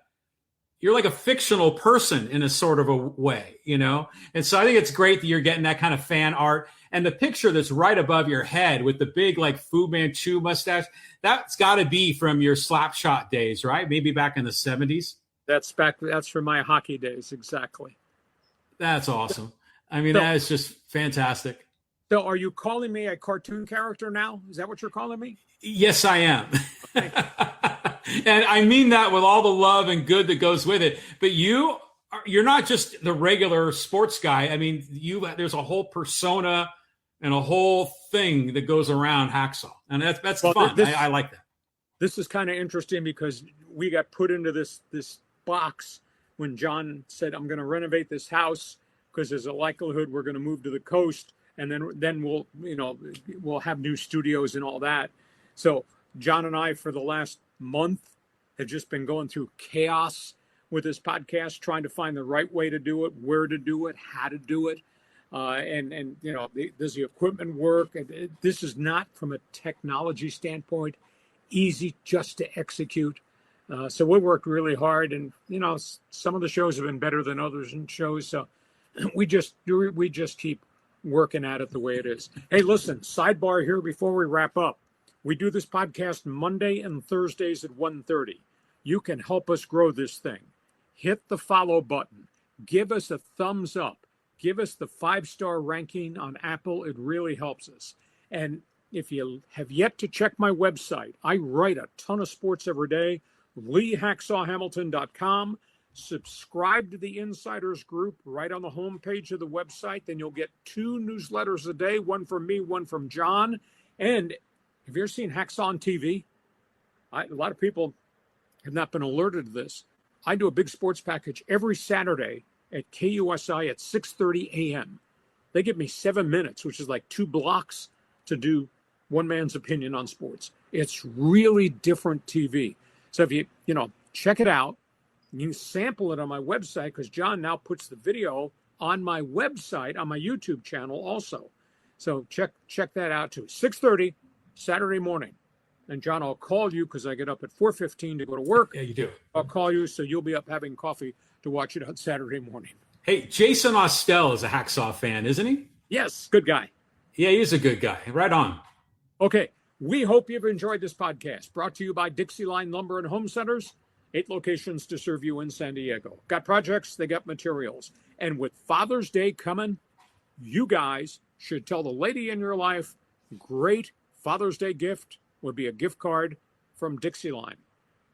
fictional person in a sort of a way, And so I think it's great that you're getting that kind of fan art. And the picture that's right above your head with the big, Fu Manchu mustache, that's got to be from your Slapshot days, right? Maybe back in the 70s. That's from my hockey days, exactly. That's awesome. I mean, that is just fantastic. So are you calling me a cartoon character now? Is that what you're calling me? Yes, I am. And I mean that with all the love and good that goes with it. But you're not just the regular sports guy. I mean, there's a whole persona and a whole thing that goes around Hacksaw. And that's fun. I like that. This is kind of interesting because we got put into this box when John said, I'm going to renovate this house because there's a likelihood we're going to move to the coast. And then we'll have new studios and all that. So John and I, for the last month, have just been going through chaos with this podcast, trying to find the right way to do it, where to do it, how to do it. Does the equipment work? This is not, from a technology standpoint, easy just to execute. So we worked really hard, and some of the shows have been better than others in shows. So we just keep working at it the way it is. Hey, listen, sidebar here before we wrap up. We do this podcast Monday and Thursdays at 1:30. You can help us grow this thing. Hit the follow button. Give us a thumbs up. Give us the 5-star ranking on Apple. It really helps us. And if you have yet to check my website, I write a ton of sports every day. LeeHacksawHamilton.com. Subscribe to the Insiders group right on the homepage of the website. Then you'll get 2 newsletters a day, one from me, one from John. And have you ever seen Hacksaw on TV? A lot of people have not been alerted to this. I do a big sports package every Saturday at KUSI at 6:30 a.m. They give me 7 minutes, which is like 2 blocks to do one man's opinion on sports. It's really different TV. So if you check it out, you can sample it on my website, because John now puts the video on my website, on my YouTube channel also. So check that out too. 6:30 Saturday morning. And John, I'll call you because I get up at 4:15 to go to work. Yeah, you do. I'll call you, so you'll be up having coffee to watch it on Saturday morning. Hey, Jason Ostell is a Hacksaw fan, isn't he? Yes, good guy. Yeah, he is a good guy. Right on. Okay, we hope you've enjoyed this podcast, brought to you by Dixieline Lumber and Home Centers. 8 locations to serve you in San Diego. Got projects, they got materials. And with Father's Day coming, you guys should tell the lady in your life, great Father's Day gift would be a gift card from Dixieline.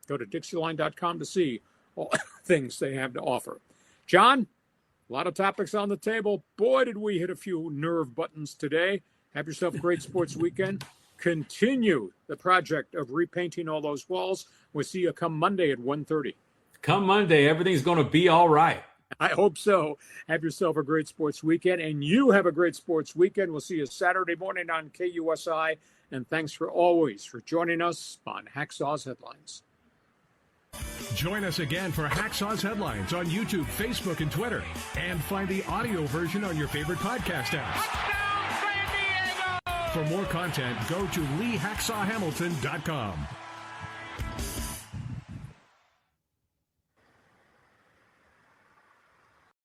Go to Dixieline.com to see all things they have to offer. John, a lot of topics on the table. Boy, did we hit a few nerve buttons today. Have yourself a great sports weekend. Continue the project of repainting all those walls. We'll see you come Monday at 1:30. Come Monday, everything's going to be all right. I hope so. Have yourself a great sports weekend, and you have a great sports weekend. We'll see you Saturday morning on KUSI, and thanks for joining us on Hacksaw's Headlines. Join us again for Hacksaw's Headlines on YouTube, Facebook, and Twitter. And find the audio version on your favorite podcast apps. For more content, go to LeeHacksawHamilton.com.